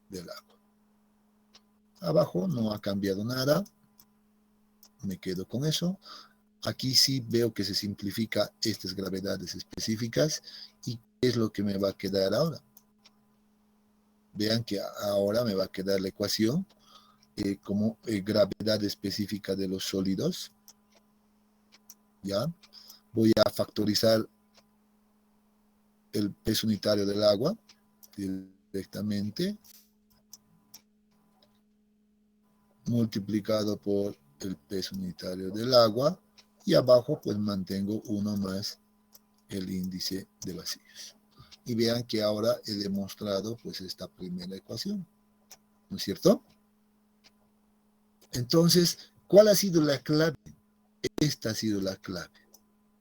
del agua. Abajo no ha cambiado nada, me quedo con eso. Aquí sí veo que se simplifica estas gravedades específicas. ¿Y qué es lo que me va a quedar ahora? Vean que ahora me va a quedar la ecuación como gravedad específica de los sólidos. ¿Ya? Voy a factorizar el peso unitario del agua directamente, multiplicado por el peso unitario del agua, y abajo pues mantengo uno más el índice de vacíos. Y vean que ahora he demostrado pues esta primera ecuación, ¿no es cierto? Entonces, ¿cuál ha sido la clave? Esta ha sido la clave.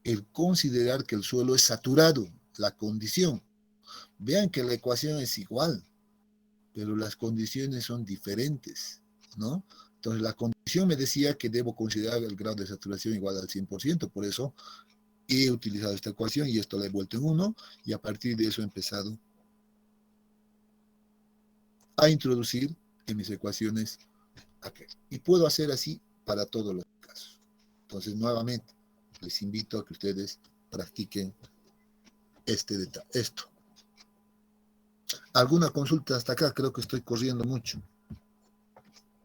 El considerar que el suelo es saturado, la condición. Vean que la ecuación es igual, pero las condiciones son diferentes, ¿no? Entonces, la condición me decía que debo considerar el grado de saturación igual al 100%, por eso he utilizado esta ecuación y esto la he vuelto en 1, y a partir de eso he empezado a introducir en mis ecuaciones aquel. Y puedo hacer así para todos los casos. Entonces, nuevamente, les invito a que ustedes practiquen esto. ¿Alguna consulta hasta acá? Creo que estoy corriendo mucho.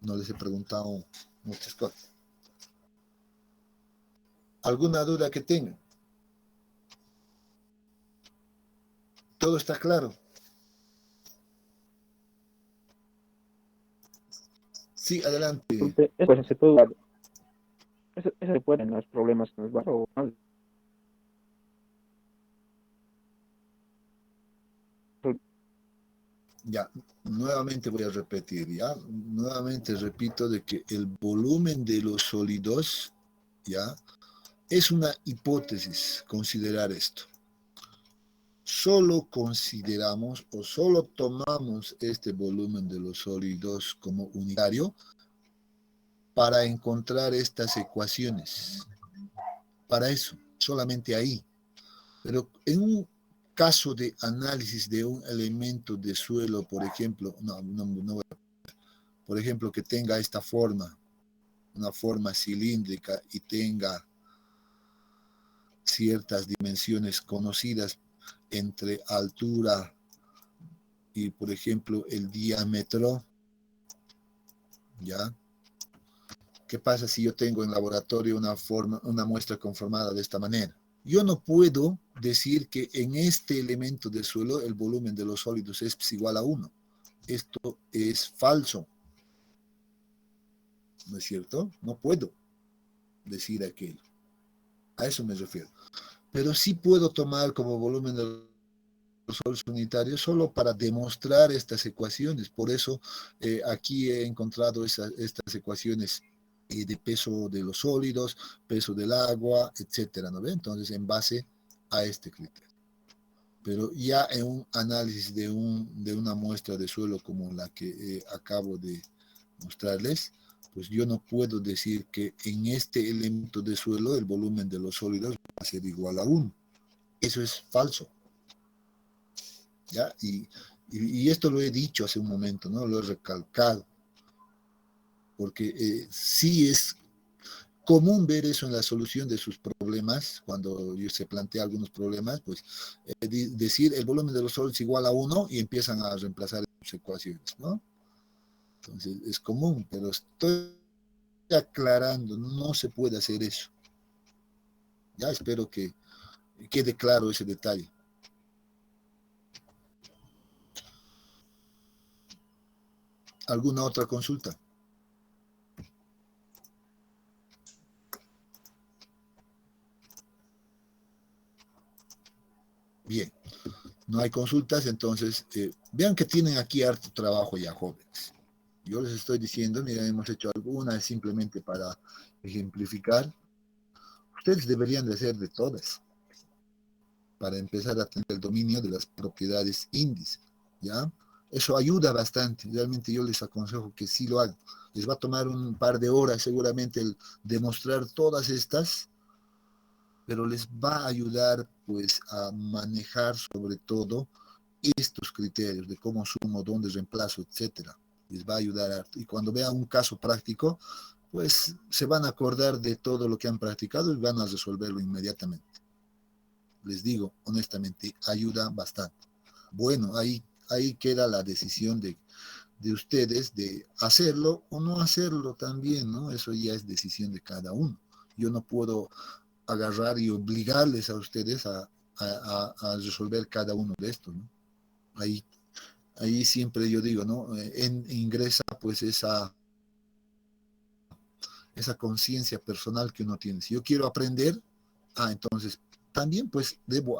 No les he preguntado muchas cosas. ¿Alguna duda que tengan? ¿Todo está claro? Sí, adelante. Eso se puede, eso se puede en los problemas que nos van o no. Ya, nuevamente voy a repetir, ya. Nuevamente repito de que el volumen de los sólidos, ya, es una hipótesis considerar esto. Solo consideramos o solo tomamos este volumen de los sólidos como unitario para encontrar estas ecuaciones. Para eso, solamente ahí. Pero en un caso de análisis de un elemento de suelo, por ejemplo, por ejemplo, que tenga esta forma, una forma cilíndrica y tenga ciertas dimensiones conocidas entre altura y, por ejemplo, el diámetro, ¿ya? ¿Qué pasa si yo tengo en laboratorio una muestra conformada de esta manera? Yo no puedo decir que en este elemento del suelo el volumen de los sólidos es igual a 1. Esto es falso. ¿No es cierto? No puedo decir aquello. A eso me refiero. Pero sí puedo tomar como volumen de los sólidos unitarios solo para demostrar estas ecuaciones. Por eso aquí he encontrado estas ecuaciones de peso de los sólidos, peso del agua, etcétera, ¿no ve? Entonces, en base a este criterio. Pero ya en un análisis de una muestra de suelo como la que acabo de mostrarles, pues yo no puedo decir que en este elemento de suelo el volumen de los sólidos va a ser igual a 1. Eso es falso. ¿Ya? Y esto lo he dicho hace un momento, ¿no? Lo he recalcado. Porque sí es común ver eso en la solución de sus problemas, cuando se plantea algunos problemas, pues decir el volumen de los sólidos es igual a 1 y empiezan a reemplazar sus ecuaciones, ¿no? Entonces es común, pero estoy aclarando, no se puede hacer eso. Ya espero que quede claro ese detalle. ¿Alguna otra consulta? Bien, no hay consultas, entonces vean que tienen aquí harto trabajo ya, jóvenes. Yo les estoy diciendo, mira, hemos hecho algunas simplemente para ejemplificar. Ustedes deberían de hacer de todas, para empezar a tener el dominio de las propiedades índice, ¿ya? Eso ayuda bastante, realmente yo les aconsejo que sí lo hagan. Les va a tomar un par de horas seguramente el demostrar todas estas, pero les va a ayudar pues a manejar sobre todo estos criterios de cómo sumo, dónde reemplazo, etcétera. Les va a ayudar y cuando vean un caso práctico, pues se van a acordar de todo lo que han practicado y van a resolverlo inmediatamente. Les digo honestamente, ayuda bastante. Bueno, ahí queda la decisión de ustedes de hacerlo o no hacerlo también, ¿no? Eso ya es decisión de cada uno. Yo no puedo agarrar y obligarles a ustedes a resolver cada uno de estos, ¿no? Ahí siempre yo digo, ¿no? Ingresa pues esa conciencia personal que uno tiene. Si yo quiero aprender, entonces también pues debo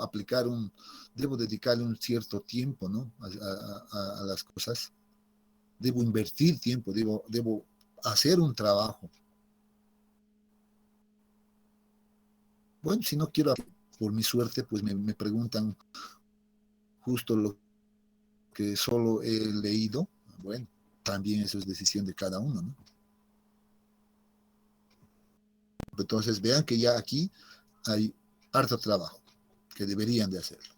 dedicarle un cierto tiempo, ¿no? A las cosas. Debo invertir tiempo, debo hacer un trabajo. Bueno, si no quiero, por mi suerte, pues me preguntan justo lo que solo he leído. Bueno, también eso es decisión de cada uno, ¿no? Entonces vean que ya aquí hay harto trabajo que deberían de hacerlo.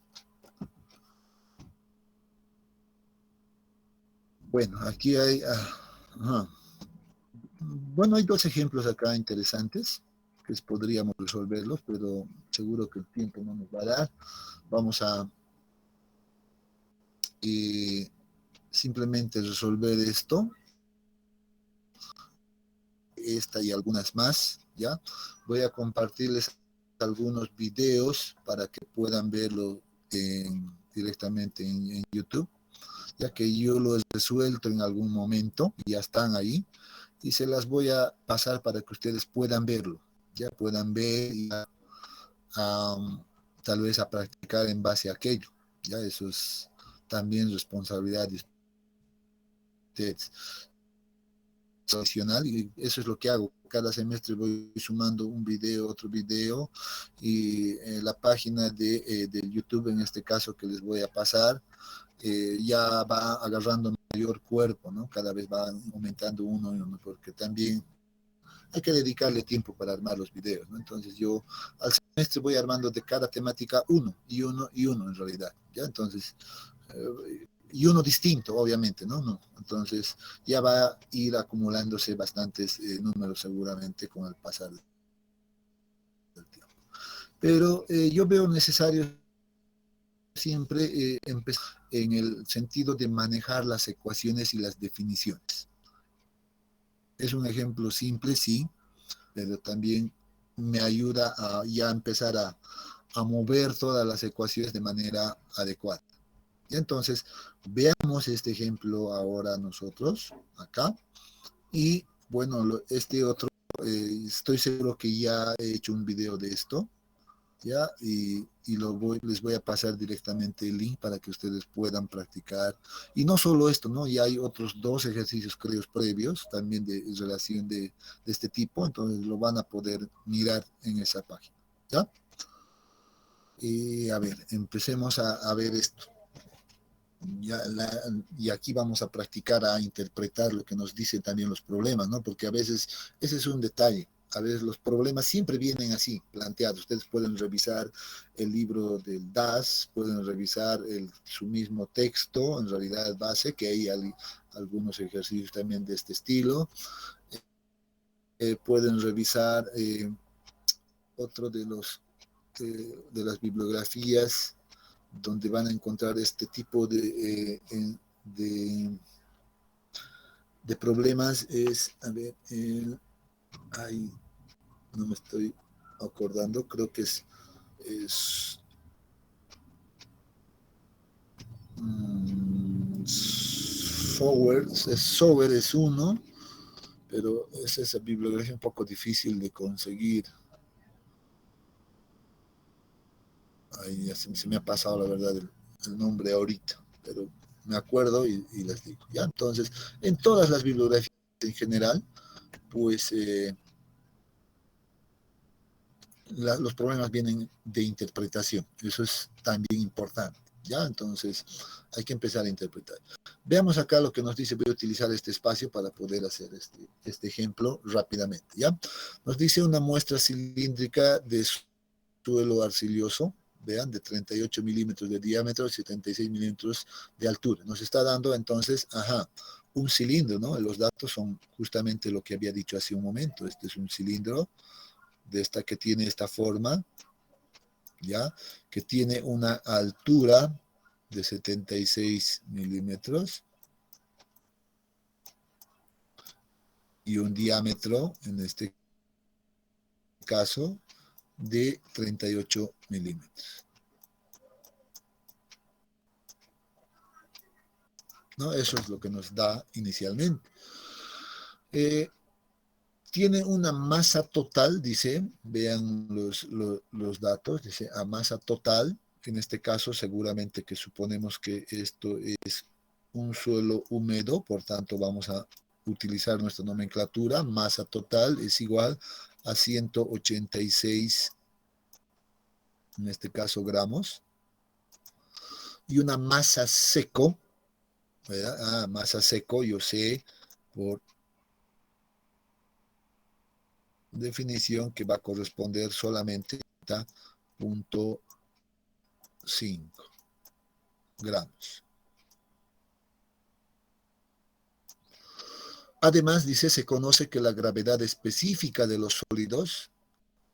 Bueno, aquí hay... Bueno, hay dos ejemplos acá interesantes que podríamos resolverlos, pero seguro que el tiempo no nos va a dar. Vamos a y simplemente resolver esto, esta y algunas más, ¿ya? Voy a compartirles algunos videos para que puedan verlo directamente en YouTube, ya que yo lo he resuelto en algún momento, ya están ahí, y se las voy a pasar para que ustedes puedan verlo, ya puedan ver y tal vez a practicar en base a aquello, ya eso es también responsabilidad de ustedes. Adicional, y eso es lo que hago. Cada semestre voy sumando un video, otro video, y la página de YouTube, en este caso que les voy a pasar, ya va agarrando mayor cuerpo, ¿no? Cada vez va aumentando uno, porque también hay que dedicarle tiempo para armar los videos, ¿no? Entonces yo al semestre voy armando de cada temática uno, y uno, y uno en realidad, ¿ya? Entonces, y uno distinto, obviamente, ¿no? No. Entonces ya va a ir acumulándose bastantes números seguramente con el pasar del tiempo. Pero yo veo necesario siempre empezar en el sentido de manejar las ecuaciones y las definiciones. Es un ejemplo simple, sí, pero también me ayuda a ya empezar a mover todas las ecuaciones de manera adecuada. Y entonces, veamos este ejemplo ahora nosotros, acá. Y bueno, este otro, estoy seguro que ya he hecho un video de esto, ¿ya? Y les voy a pasar directamente el link para que ustedes puedan practicar. Y no solo esto, ¿no? Ya hay otros 2 ejercicios, creo, previos, también de relación de este tipo, entonces lo van a poder mirar en esa página, ¿ya? Y a ver, empecemos a ver esto. Y aquí vamos a practicar a interpretar lo que nos dicen también los problemas, ¿no? Porque a veces ese es un detalle. A veces los problemas siempre vienen así, planteados. Ustedes pueden revisar el libro del DAS, pueden revisar su mismo texto, en realidad base, que hay algunos ejercicios también de este estilo. Pueden revisar otro de las bibliografías donde van a encontrar este tipo de problemas. Es, a ver, ahí no me estoy acordando, creo que es Sower es uno, pero es esa bibliografía un poco difícil de conseguir. Ahí ya se me ha pasado la verdad el nombre ahorita, pero me acuerdo y les digo. Ya, entonces, en todas las bibliografías en general, pues los problemas vienen de interpretación. Eso es también importante. ¿Ya? Entonces, hay que empezar a interpretar. Veamos acá lo que nos dice. Voy a utilizar este espacio para poder hacer este ejemplo rápidamente. ¿Ya? Nos dice una muestra cilíndrica de suelo arcilloso, vean, de 38 milímetros de diámetro y 76 milímetros de altura. Nos está dando entonces, un cilindro, ¿no? Los datos son justamente lo que había dicho hace un momento. Este es un cilindro de esta que tiene esta forma, ¿ya? Que tiene una altura de 76 milímetros y un diámetro, en este caso, de 38 milímetros. ¿No? Eso es lo que nos da inicialmente. Tiene una masa total, dice, vean los datos, dice a masa total, en este caso seguramente que suponemos que esto es un suelo húmedo, por tanto vamos a utilizar nuestra nomenclatura, masa total es igual a 186, en este caso gramos, y una masa seco, ¿verdad? Masa seco, yo sé por definición que va a corresponder solamente a 0.5 gramos. Además, dice, se conoce que la gravedad específica de los sólidos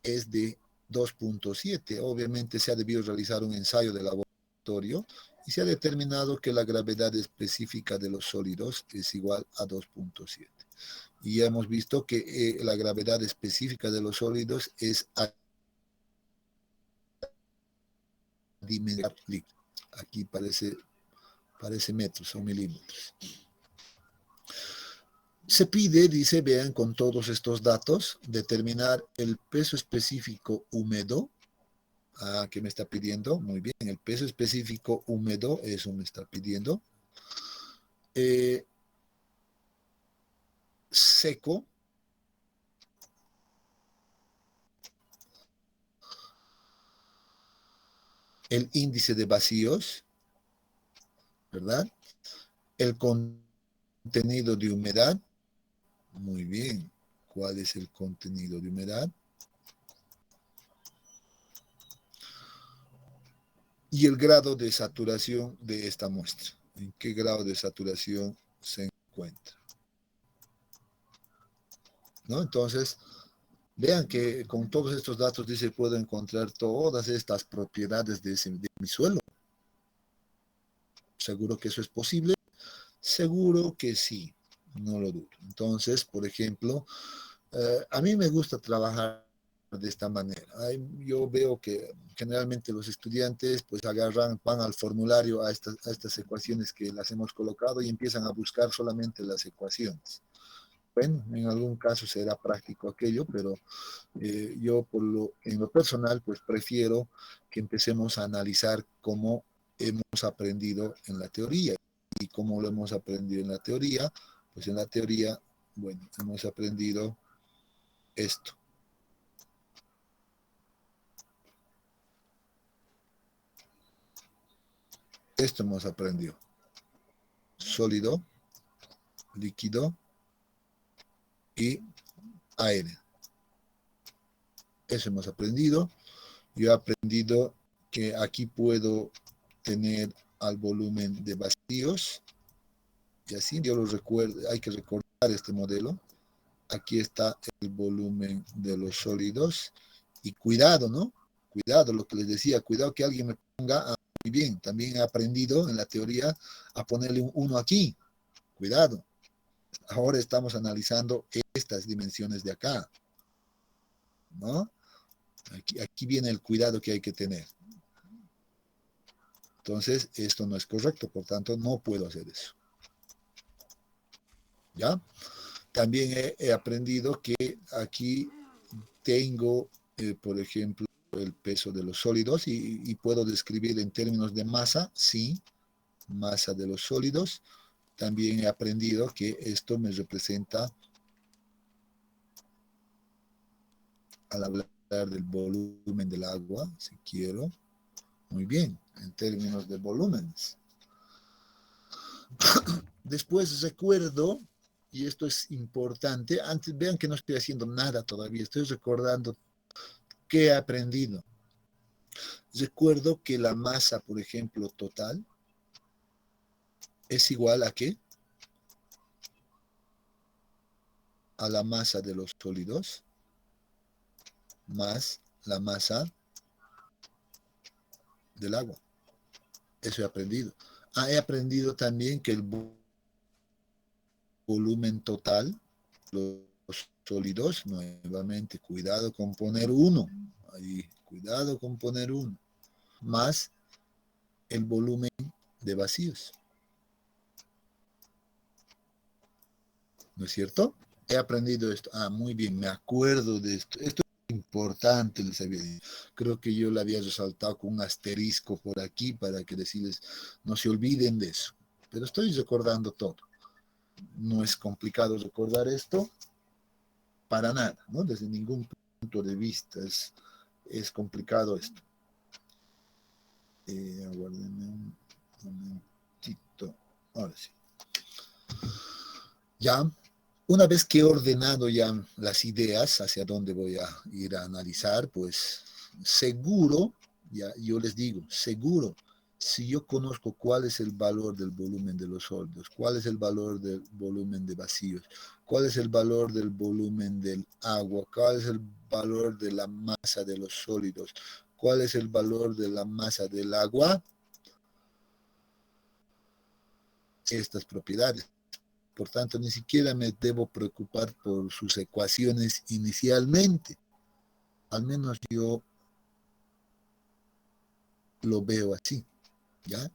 es de 2.7. Obviamente se ha debido realizar un ensayo de laboratorio y se ha determinado que la gravedad específica de los sólidos es igual a 2.7. Y ya hemos visto que la gravedad específica de los sólidos es a dimensión. Aquí parece metros o milímetros. Se pide, dice, vean con todos estos datos, determinar el peso específico húmedo. ¿Qué me está pidiendo? Muy bien, el peso específico húmedo, eso me está pidiendo. Seco. El índice de vacíos, ¿verdad? El contenido de humedad. Muy bien. ¿Cuál es el contenido de humedad? Y el grado de saturación de esta muestra. ¿En qué grado de saturación se encuentra? ¿No? Entonces, vean que con todos estos datos dice, puedo encontrar todas estas propiedades de mi suelo. ¿Seguro que eso es posible? Seguro que sí, no lo dudo. Entonces, por ejemplo, a mí me gusta trabajar de esta manera. Yo veo que generalmente los estudiantes pues van al formulario a estas ecuaciones que las hemos colocado y empiezan a buscar solamente las ecuaciones. Bueno, en algún caso será práctico aquello, pero yo en lo personal pues prefiero que empecemos a analizar cómo hemos aprendido en la teoría. Y cómo lo hemos aprendido en la teoría, pues en la teoría, bueno, hemos aprendido esto. Esto hemos aprendido. Sólido, líquido y aire. Eso hemos aprendido. Yo he aprendido que aquí puedo tener al volumen de vacíos. Y así yo lo recuerdo, hay que recordar este modelo. Aquí está el volumen de los sólidos. Y cuidado, ¿no? Cuidado, lo que les decía, cuidado que alguien me ponga, muy bien, también he aprendido en la teoría a ponerle un 1 aquí. Cuidado. Ahora estamos analizando estas dimensiones de acá, ¿no? Aquí viene el cuidado que hay que tener. Entonces, esto no es correcto, por tanto, no puedo hacer eso. ¿Ya? También he aprendido que aquí tengo, por ejemplo, el peso de los sólidos y puedo describir en términos de masa, sí, masa de los sólidos. También he aprendido que esto me representa, al hablar del volumen del agua, si quiero, muy bien, en términos de volúmenes. Después recuerdo, y esto es importante, antes vean que no estoy haciendo nada todavía, estoy recordando qué he aprendido. Recuerdo que la masa, por ejemplo, total, es igual a ¿qué? A la masa de los sólidos más la masa del agua. Eso he aprendido. He aprendido también que el volumen total, los sólidos, nuevamente, cuidado con poner 1. Ahí, cuidado con poner 1. Más el volumen de vacíos. ¿No es cierto? He aprendido esto. Muy bien, me acuerdo de esto. Esto es importante, les había dicho. Creo que yo lo había resaltado con un asterisco por aquí para que decirles, no se olviden de eso. Pero estoy recordando todo. No es complicado recordar esto, para nada, ¿no? Desde ningún punto de vista es complicado esto. Aguárdenme un momentito. Ahora sí. Ya, una vez que he ordenado ya las ideas hacia dónde voy a ir a analizar, pues seguro, ya yo les digo, seguro, si yo conozco cuál es el valor del volumen de los sólidos, cuál es el valor del volumen de vacíos, cuál es el valor del volumen del agua, cuál es el valor de la masa de los sólidos, cuál es el valor de la masa del agua, estas propiedades. Por tanto, ni siquiera me debo preocupar por sus ecuaciones inicialmente. Al menos yo lo veo así, ¿ya?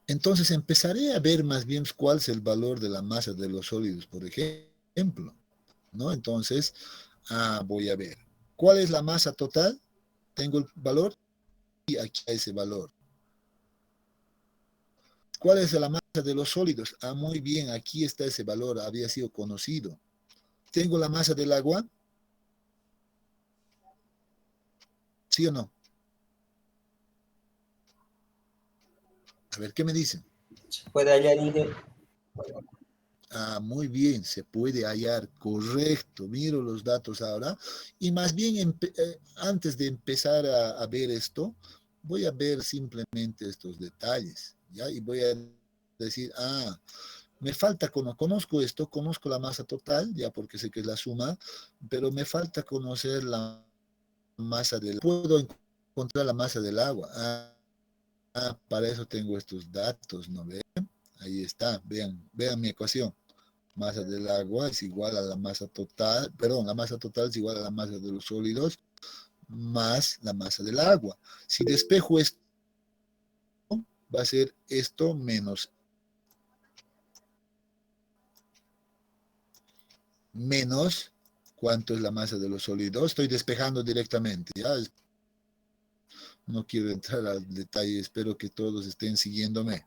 Entonces empezaré a ver más bien cuál es el valor de la masa de los sólidos, por ejemplo, ¿no? Entonces, voy a ver. ¿Cuál es la masa total? Tengo el valor y aquí hay ese valor. ¿Cuál es la masa de los sólidos? Muy bien, aquí está ese valor, había sido conocido. ¿Tengo la masa del agua? ¿Sí o no? A ver, ¿qué me dicen? Se puede hallar Muy bien, se puede hallar, correcto. Miro los datos ahora. Y más bien, antes de empezar a ver esto, voy a ver simplemente estos detalles, ¿ya? Y voy a decir, me falta, conozco esto, conozco la masa total, ya porque sé que es la suma, pero me falta conocer la masa del... Puedo encontrar la masa del agua. Para eso tengo estos datos, ¿no ven? Ahí está, vean mi ecuación. Masa del agua es igual a la masa total, perdón, la masa total es igual a la masa de los sólidos más la masa del agua. Si despejo esto, va a ser esto menos cuánto es la masa de los sólidos. Estoy despejando directamente, ¿ya? No quiero entrar al detalle, espero que todos estén siguiéndome.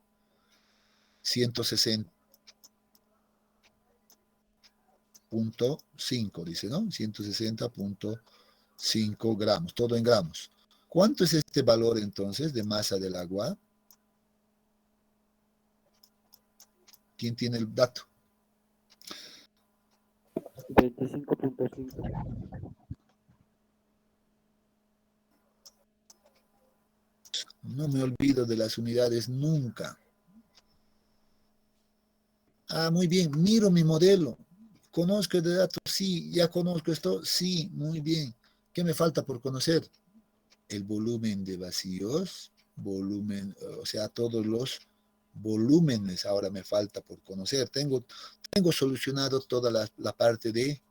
160.5, dice, ¿no? 160.5 gramos, todo en gramos. ¿Cuánto es este valor entonces de masa del agua? ¿Quién tiene el dato? 25.5. No me olvido de las unidades nunca. Muy bien, miro mi modelo. ¿Conozco el dato? Sí. ¿Ya conozco esto? Sí, muy bien. ¿Qué me falta por conocer? El volumen de vacíos, o sea, todos los volúmenes ahora me falta por conocer. Tengo solucionado toda la parte de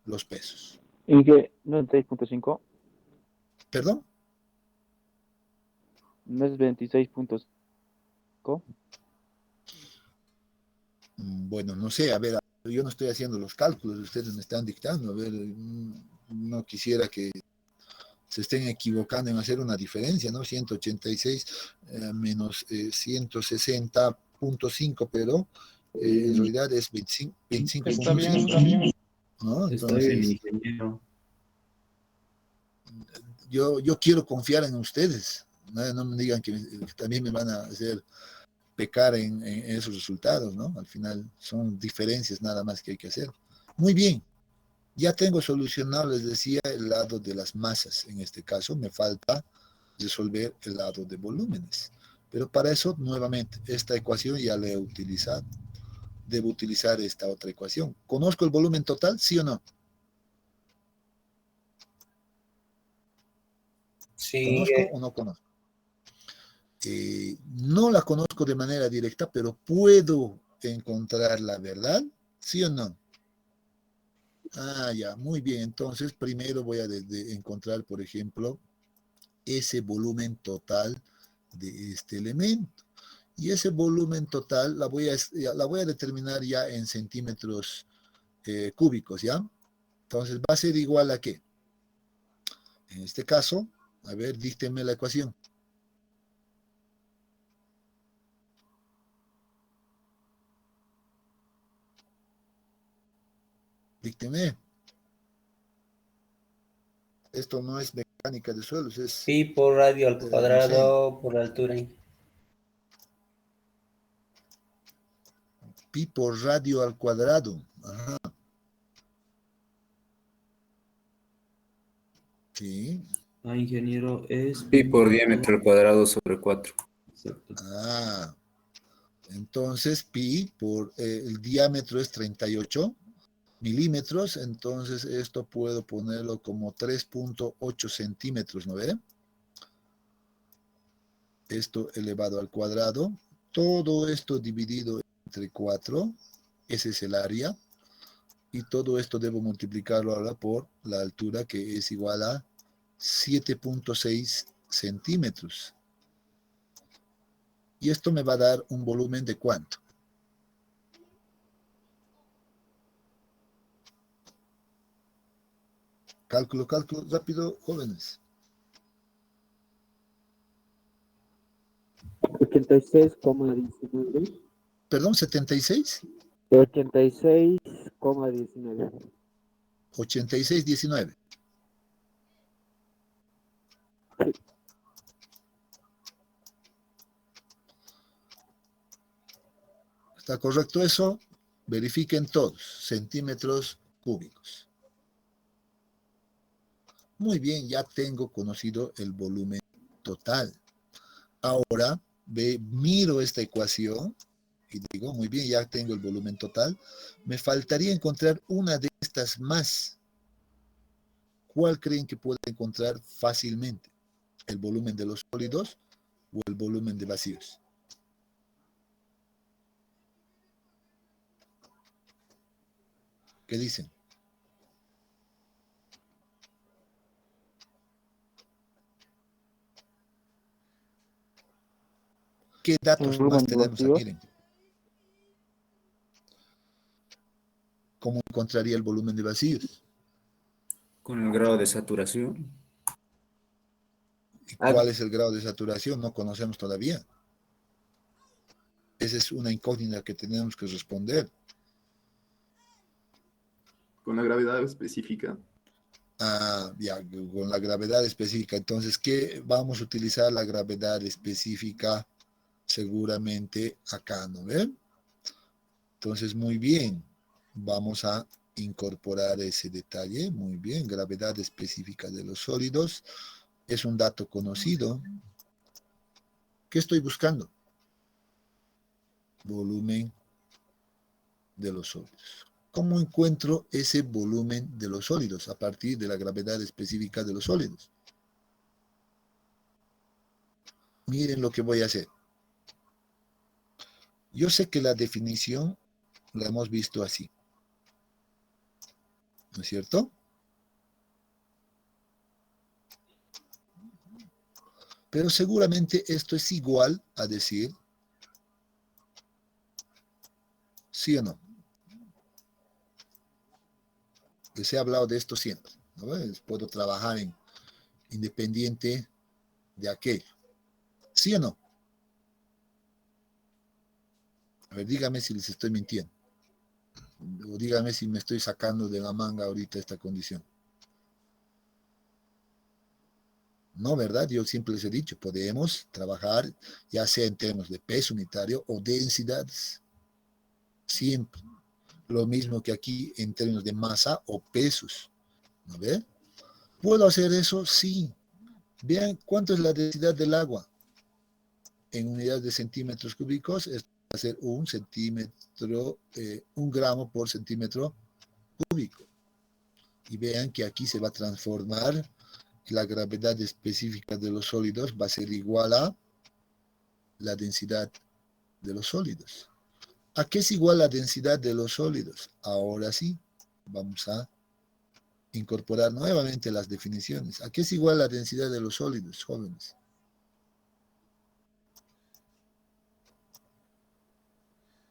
los pesos. ¿Y qué? ¿96.5? ¿Perdón? ¿No es 26.5? Bueno, no sé, a ver, yo no estoy haciendo los cálculos, ustedes me están dictando, a ver, no quisiera que se estén equivocando en hacer una diferencia, ¿no? 186 menos 160.5, pero en realidad es 25.5. Está bien. ¿No? Está bien, Entonces, ingeniero. yo quiero confiar en ustedes, no me digan que también me van a hacer pecar en esos resultados, ¿no? Al final son diferencias nada más que hay que hacer. Muy bien, ya tengo solucionado, les decía, el lado de las masas. En este caso me falta resolver el lado de volúmenes. Pero para eso, nuevamente, esta ecuación ya la he utilizado. Debo utilizar esta otra ecuación. ¿Conozco el volumen total, sí o no? Sí, ¿Conozco o no conozco? No la conozco de manera directa, pero puedo encontrar la verdad, ¿sí o no? Ya, muy bien. Entonces, primero voy a encontrar, por ejemplo, ese volumen total de este elemento. Y ese volumen total la voy a determinar ya en centímetros cúbicos, ¿ya? Entonces, va a ser igual a ¿qué? En este caso, a ver, díctenme la ecuación. Díctenme. Esto no es mecánica de suelos, es, pi por radio al no sé, cuadrado por altura. pi por radio al cuadrado. Ajá. Sí. Ingeniero, es pi por diámetro al cuadrado sobre 4. Exacto. Entonces pi por el diámetro es 38 milímetros, entonces esto puedo ponerlo como 3.8 centímetros, ¿no ve? Esto elevado al cuadrado, todo esto dividido entre 4, ese es el área, y todo esto debo multiplicarlo ahora por la altura, que es igual a 7.6 centímetros. Y esto me va a dar un volumen de ¿cuánto? Cálculo rápido, jóvenes. 86,19. Perdón, 76, 86,19. 86,19. ¿Está correcto eso? Verifiquen todos, centímetros cúbicos. Muy bien, ya tengo conocido el volumen total. Ahora miro esta ecuación y digo, muy bien, ya tengo el volumen total. Me faltaría encontrar una de estas más. ¿Cuál creen que puedo encontrar fácilmente? ¿El volumen de los sólidos o el volumen de vacíos? ¿Qué dicen? ¿Qué datos El volumen más de tenemos vacíos. aquí? Miren. ¿Cómo encontraría el volumen de vacíos? Con el grado de saturación. ¿Y cuál es el grado de saturación? No conocemos todavía. Esa es una incógnita que tenemos que responder. Con la gravedad específica. Ah, ya, con la gravedad específica. Entonces, ¿qué vamos a utilizar la gravedad específica? Seguramente acá, ¿no ven? Entonces, muy bien. Vamos a incorporar ese detalle. Muy bien. Gravedad específica de los sólidos. Es un dato conocido. ¿Qué estoy buscando? Volumen de los sólidos. ¿Cómo encuentro ese volumen de los sólidos? A partir de la gravedad específica de los sólidos. Miren lo que voy a hacer. Yo sé que la definición la hemos visto así. ¿No es cierto? Pero seguramente esto es igual a decir ¿sí o no? Les he hablado de esto siempre, ¿no? Puedo trabajar independiente de aquello. ¿Sí o no? A ver, dígame si les estoy mintiendo. O dígame si me estoy sacando de la manga ahorita esta condición. No, ¿verdad? Yo siempre les he dicho, podemos trabajar ya sea en términos de peso unitario o densidades. Siempre. Lo mismo que aquí en términos de masa o pesos. ¿No ve? ¿Puedo hacer eso? Sí. Vean cuánto es la densidad del agua. En unidades de centímetros cúbicos, esto va a ser un gramo por centímetro cúbico. Y vean que aquí se va a transformar. La gravedad específica de los sólidos va a ser igual a la densidad de los sólidos. ¿A qué es igual la densidad de los sólidos? Ahora sí, vamos a incorporar nuevamente las definiciones. ¿A qué es igual la densidad de los sólidos, jóvenes?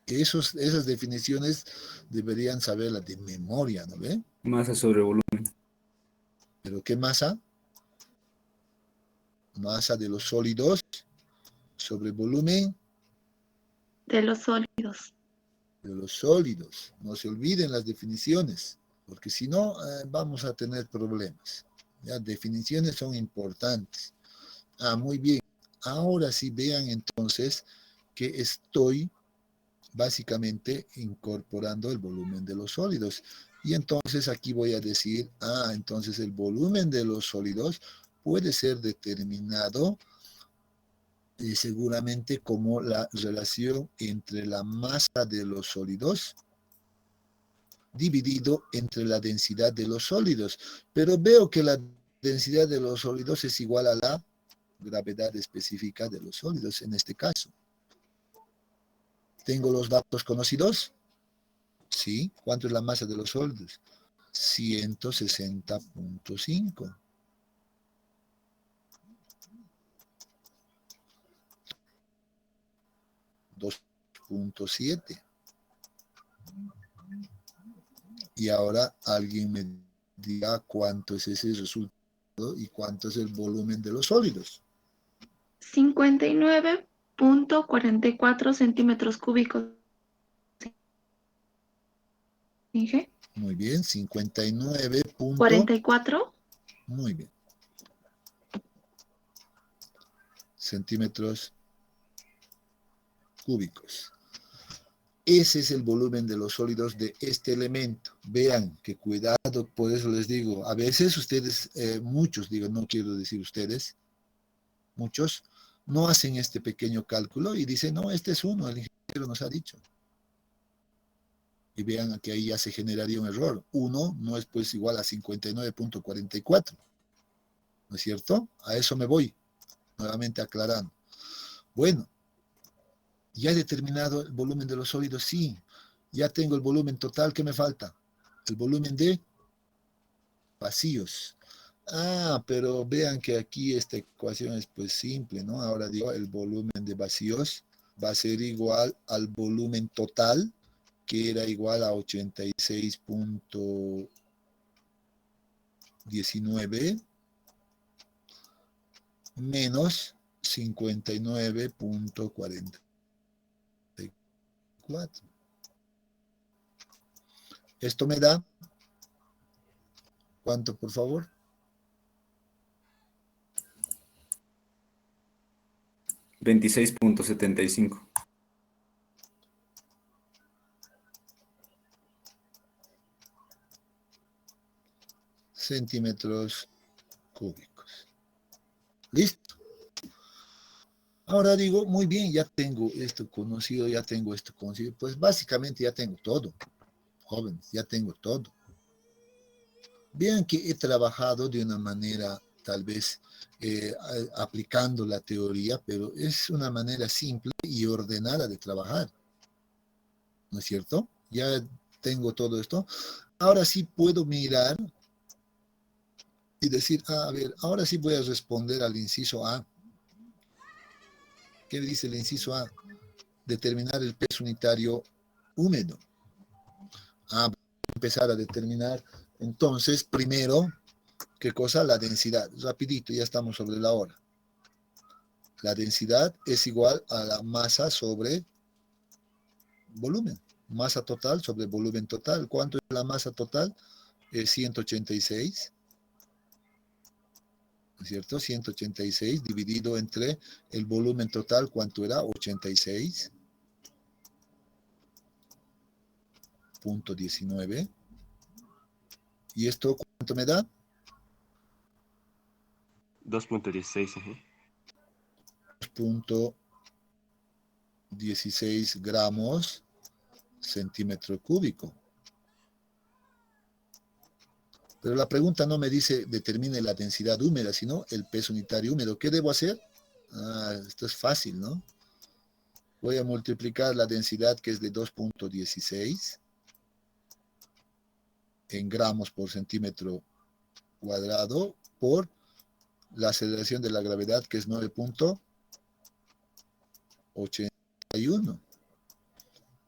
Esas definiciones deberían saberlas de memoria, ¿no ve? Masa sobre volumen. ¿Pero qué masa? Masa de los sólidos sobre volumen de los sólidos. de los sólidos. No se olviden las definiciones, porque si no vamos a tener problemas. Las definiciones son importantes. Muy bien. Ahora sí vean entonces que estoy básicamente incorporando el volumen de los sólidos. Y entonces aquí voy a decir, entonces el volumen de los sólidos puede ser determinado seguramente como la relación entre la masa de los sólidos dividido entre la densidad de los sólidos. Pero veo que la densidad de los sólidos es igual a la gravedad específica de los sólidos en este caso. ¿Tengo los datos conocidos? Sí. ¿Cuánto es la masa de los sólidos? 160.5. 2.7. Y ahora alguien me diga cuánto es ese resultado y cuánto es el volumen de los sólidos. 59.44 centímetros cúbicos. ¿Inge? Muy bien, 59. 44. Muy bien. Centímetros cúbicos. Ese es el volumen de los sólidos de este elemento. Vean que cuidado, por eso les digo, a veces ustedes, muchos, digo, no quiero decir ustedes, muchos no hacen este pequeño cálculo y dicen, no, este es uno, el ingeniero nos ha dicho. Y vean que ahí ya se generaría un error. 1 no es pues igual a 59.44. ¿No es cierto? A eso me voy, nuevamente aclarando. Bueno, ¿ya he determinado el volumen de los sólidos? Sí. Ya tengo el volumen total. ¿Qué me falta? El volumen de vacíos. Ah, pero vean que aquí esta ecuación es pues simple, ¿no? Ahora digo, el volumen de vacíos va a ser igual al volumen total, que era igual a 86.19 menos 59.44. Esto me da, ¿cuánto, por favor? 26.75. Centímetros cúbicos. ¿Listo? Ahora digo, muy bien, ya tengo esto conocido, ya tengo esto conocido. Pues básicamente ya tengo todo, jóvenes, ya tengo todo. Vean que he trabajado de una manera, tal vez, aplicando la teoría, pero es una manera simple y ordenada de trabajar. ¿No es cierto? Ya tengo todo esto. Ahora sí puedo mirar y decir, a ver, ahora sí voy a responder al inciso A. ¿Qué dice el inciso A? Determinar el peso unitario húmedo. Voy a empezar a determinar. Entonces, primero, ¿qué cosa? La densidad. Rapidito, ya estamos sobre la hora. La densidad es igual a la masa sobre volumen. Masa total sobre volumen total. ¿Cuánto es la masa total? 186. ¿No es cierto? 186 dividido entre el volumen total, ¿cuánto era? 86.19. ¿Y esto cuánto me da? 2.16. 2.16 gramos centímetro cúbico. Pero la pregunta no me dice determine la densidad húmeda, sino el peso unitario húmedo. ¿Qué debo hacer? Esto es fácil, ¿no? Voy a multiplicar la densidad, que es de 2.16 en gramos por centímetro cuadrado, por la aceleración de la gravedad, que es 9.81.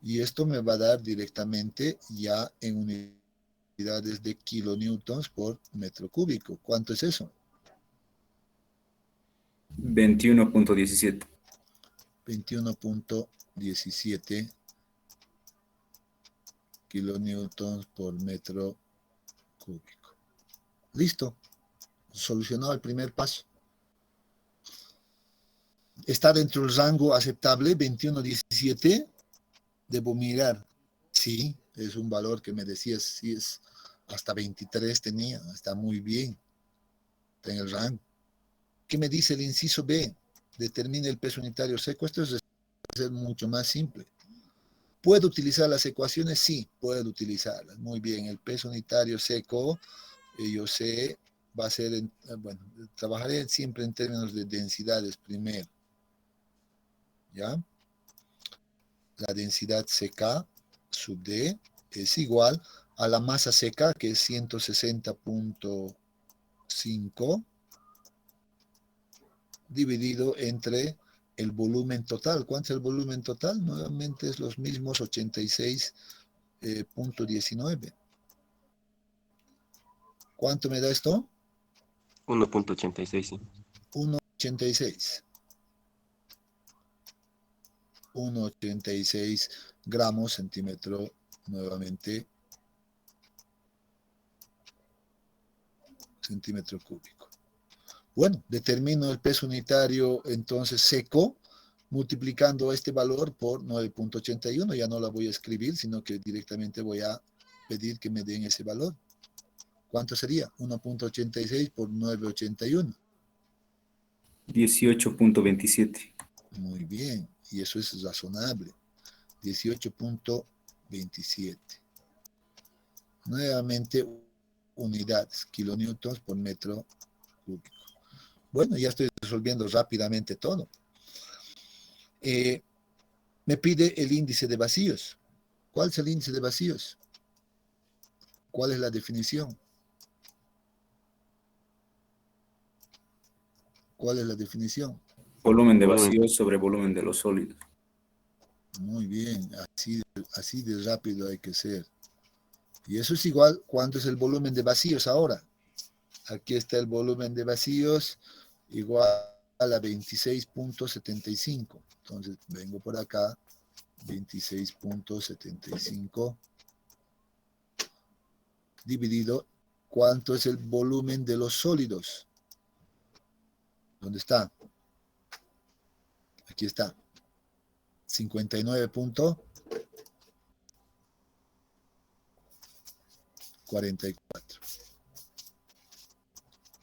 Y esto me va a dar directamente ya en unidades de kilonewtons por metro cúbico. ¿Cuánto es eso? 21.17. 21.17 kilonewtons por metro cúbico. Listo. Solucionado el primer paso. ¿Está dentro del rango aceptable? 21.17. Debo mirar. Sí, es un valor que me decías, sí, es hasta 23 tenía. Está muy bien. Está en el rango. ¿Qué me dice el inciso B? Determine el peso unitario seco. Esto es mucho más simple. ¿Puedo utilizar las ecuaciones? Sí, puedo utilizarlas. Muy bien, el peso unitario seco, yo sé, va a ser, bueno, trabajaré siempre en términos de densidades primero. ¿Ya? la densidad CK sub D es igual a la masa seca, que es 160.5, dividido entre el volumen total. ¿Cuánto es el volumen total? Nuevamente es los mismos 86.19. ¿Cuánto me da esto? 1.86, sí. 1.86. 1.86 gramos centímetro, nuevamente, centímetro cúbico. Bueno, determino el peso unitario entonces seco, multiplicando este valor por 9.81. Ya no la voy a escribir, sino que directamente voy a pedir que me den ese valor. ¿Cuánto sería? 1.86 por 9.81. 18.27. Muy bien, y eso es razonable. 18.27. Nuevamente, unidades, kilonewtons por metro cúbico. Bueno, ya estoy resolviendo rápidamente todo. Me pide el índice de vacíos. ¿Cuál es el índice de vacíos? ¿Cuál es la definición? ¿Cuál es la definición? Volumen de vacíos sobre volumen de los sólidos. Muy bien, así de rápido hay que ser. Y eso es igual, ¿cuánto es el volumen de vacíos ahora? Aquí está el volumen de vacíos, igual a 26.75. Entonces vengo por acá, 26.75 dividido, ¿cuánto es el volumen de los sólidos? ¿Dónde está? Aquí está. 59.44.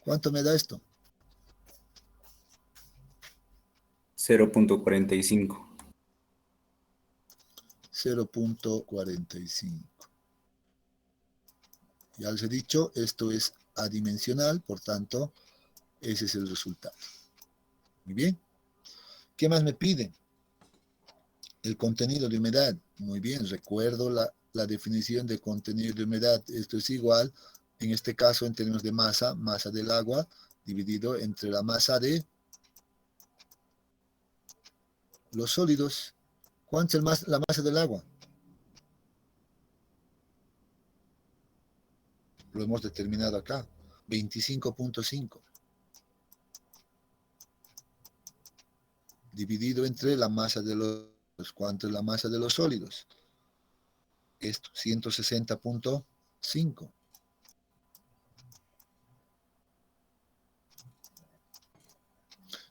¿Cuánto me da esto? 0.45. 0.45. Ya les he dicho, esto es adimensional, por tanto, ese es el resultado. Muy bien. ¿Qué más me piden? El contenido de humedad. Muy bien, recuerdo la definición de contenido de humedad. Esto es igual, en este caso, en términos de masa, masa del agua, dividido entre la masa de los sólidos. ¿Cuánto es la masa del agua? Lo hemos determinado acá, 25.5. Dividido entre la masa de los... ¿Cuánto es la masa de los sólidos? Esto, 160.5.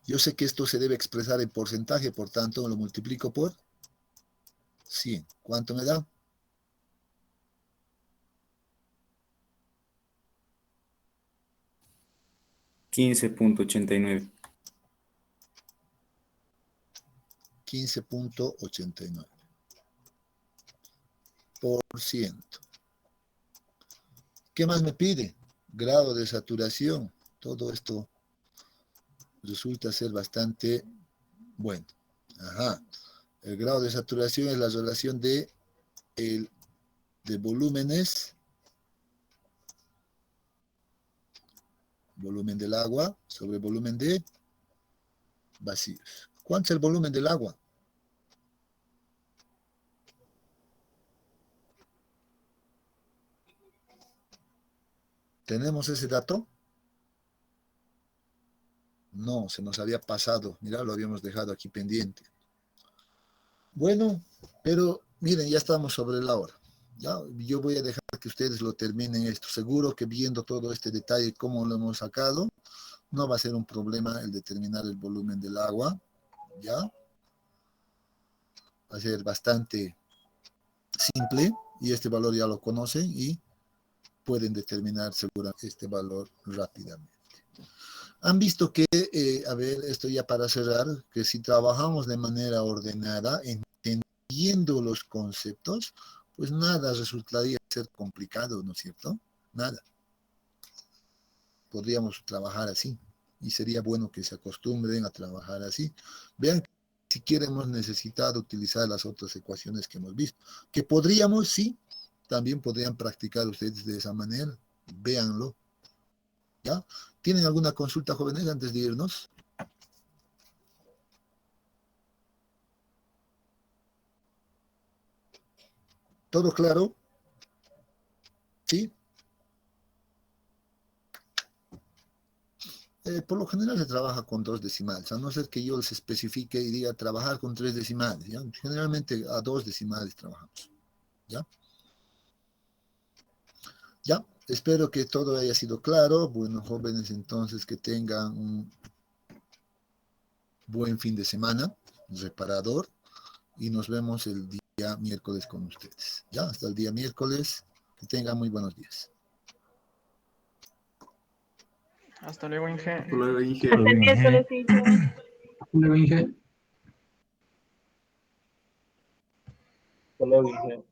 Yo sé que esto se debe expresar en porcentaje, por tanto lo multiplico por 100. ¿Cuánto me da? 15.89. 15.89%. ¿Qué más me pide? Grado de saturación. Todo esto resulta ser bastante bueno. Ajá. El grado de saturación es la relación de volúmenes, volumen del agua sobre volumen de vacíos. ¿Cuánto es el volumen del agua? ¿Tenemos ese dato? No, se nos había pasado. Mira, lo habíamos dejado aquí pendiente. Bueno, pero miren, ya estamos sobre la hora. ¿Ya? Yo voy a dejar que ustedes lo terminen esto. Seguro que viendo todo este detalle, cómo lo hemos sacado, no va a ser un problema el determinar el volumen del agua. ¿Ya? Va a ser bastante simple y este valor ya lo conocen y pueden determinar seguramente este valor rápidamente. Han visto que, a ver, esto ya para cerrar, que si trabajamos de manera ordenada, entendiendo los conceptos, pues nada resultaría ser complicado, ¿no es cierto? Nada. Podríamos trabajar así y sería bueno que se acostumbren a trabajar así. Vean que siquiera hemos necesitado utilizar las otras ecuaciones que hemos visto. Que podríamos, sí, también podrían practicar ustedes de esa manera. Véanlo. ¿Ya? ¿Tienen alguna consulta, jóvenes, antes de irnos? ¿Todo claro? ¿Sí? Por lo general se trabaja con 2 decimales, a no ser que yo les especifique y diga trabajar con 3 decimales, ¿ya? Generalmente a 2 decimales trabajamos, ¿ya? Ya, espero que todo haya sido claro. Bueno, jóvenes, entonces que tengan un buen fin de semana, reparador, y nos vemos el día miércoles con ustedes, ¿ya? Hasta el día miércoles, que tengan muy buenos días. Hasta luego, Inge. Hasta luego, Inge. Hasta el miércoles, Inge. Hasta luego, Inge. Hasta luego, Inge.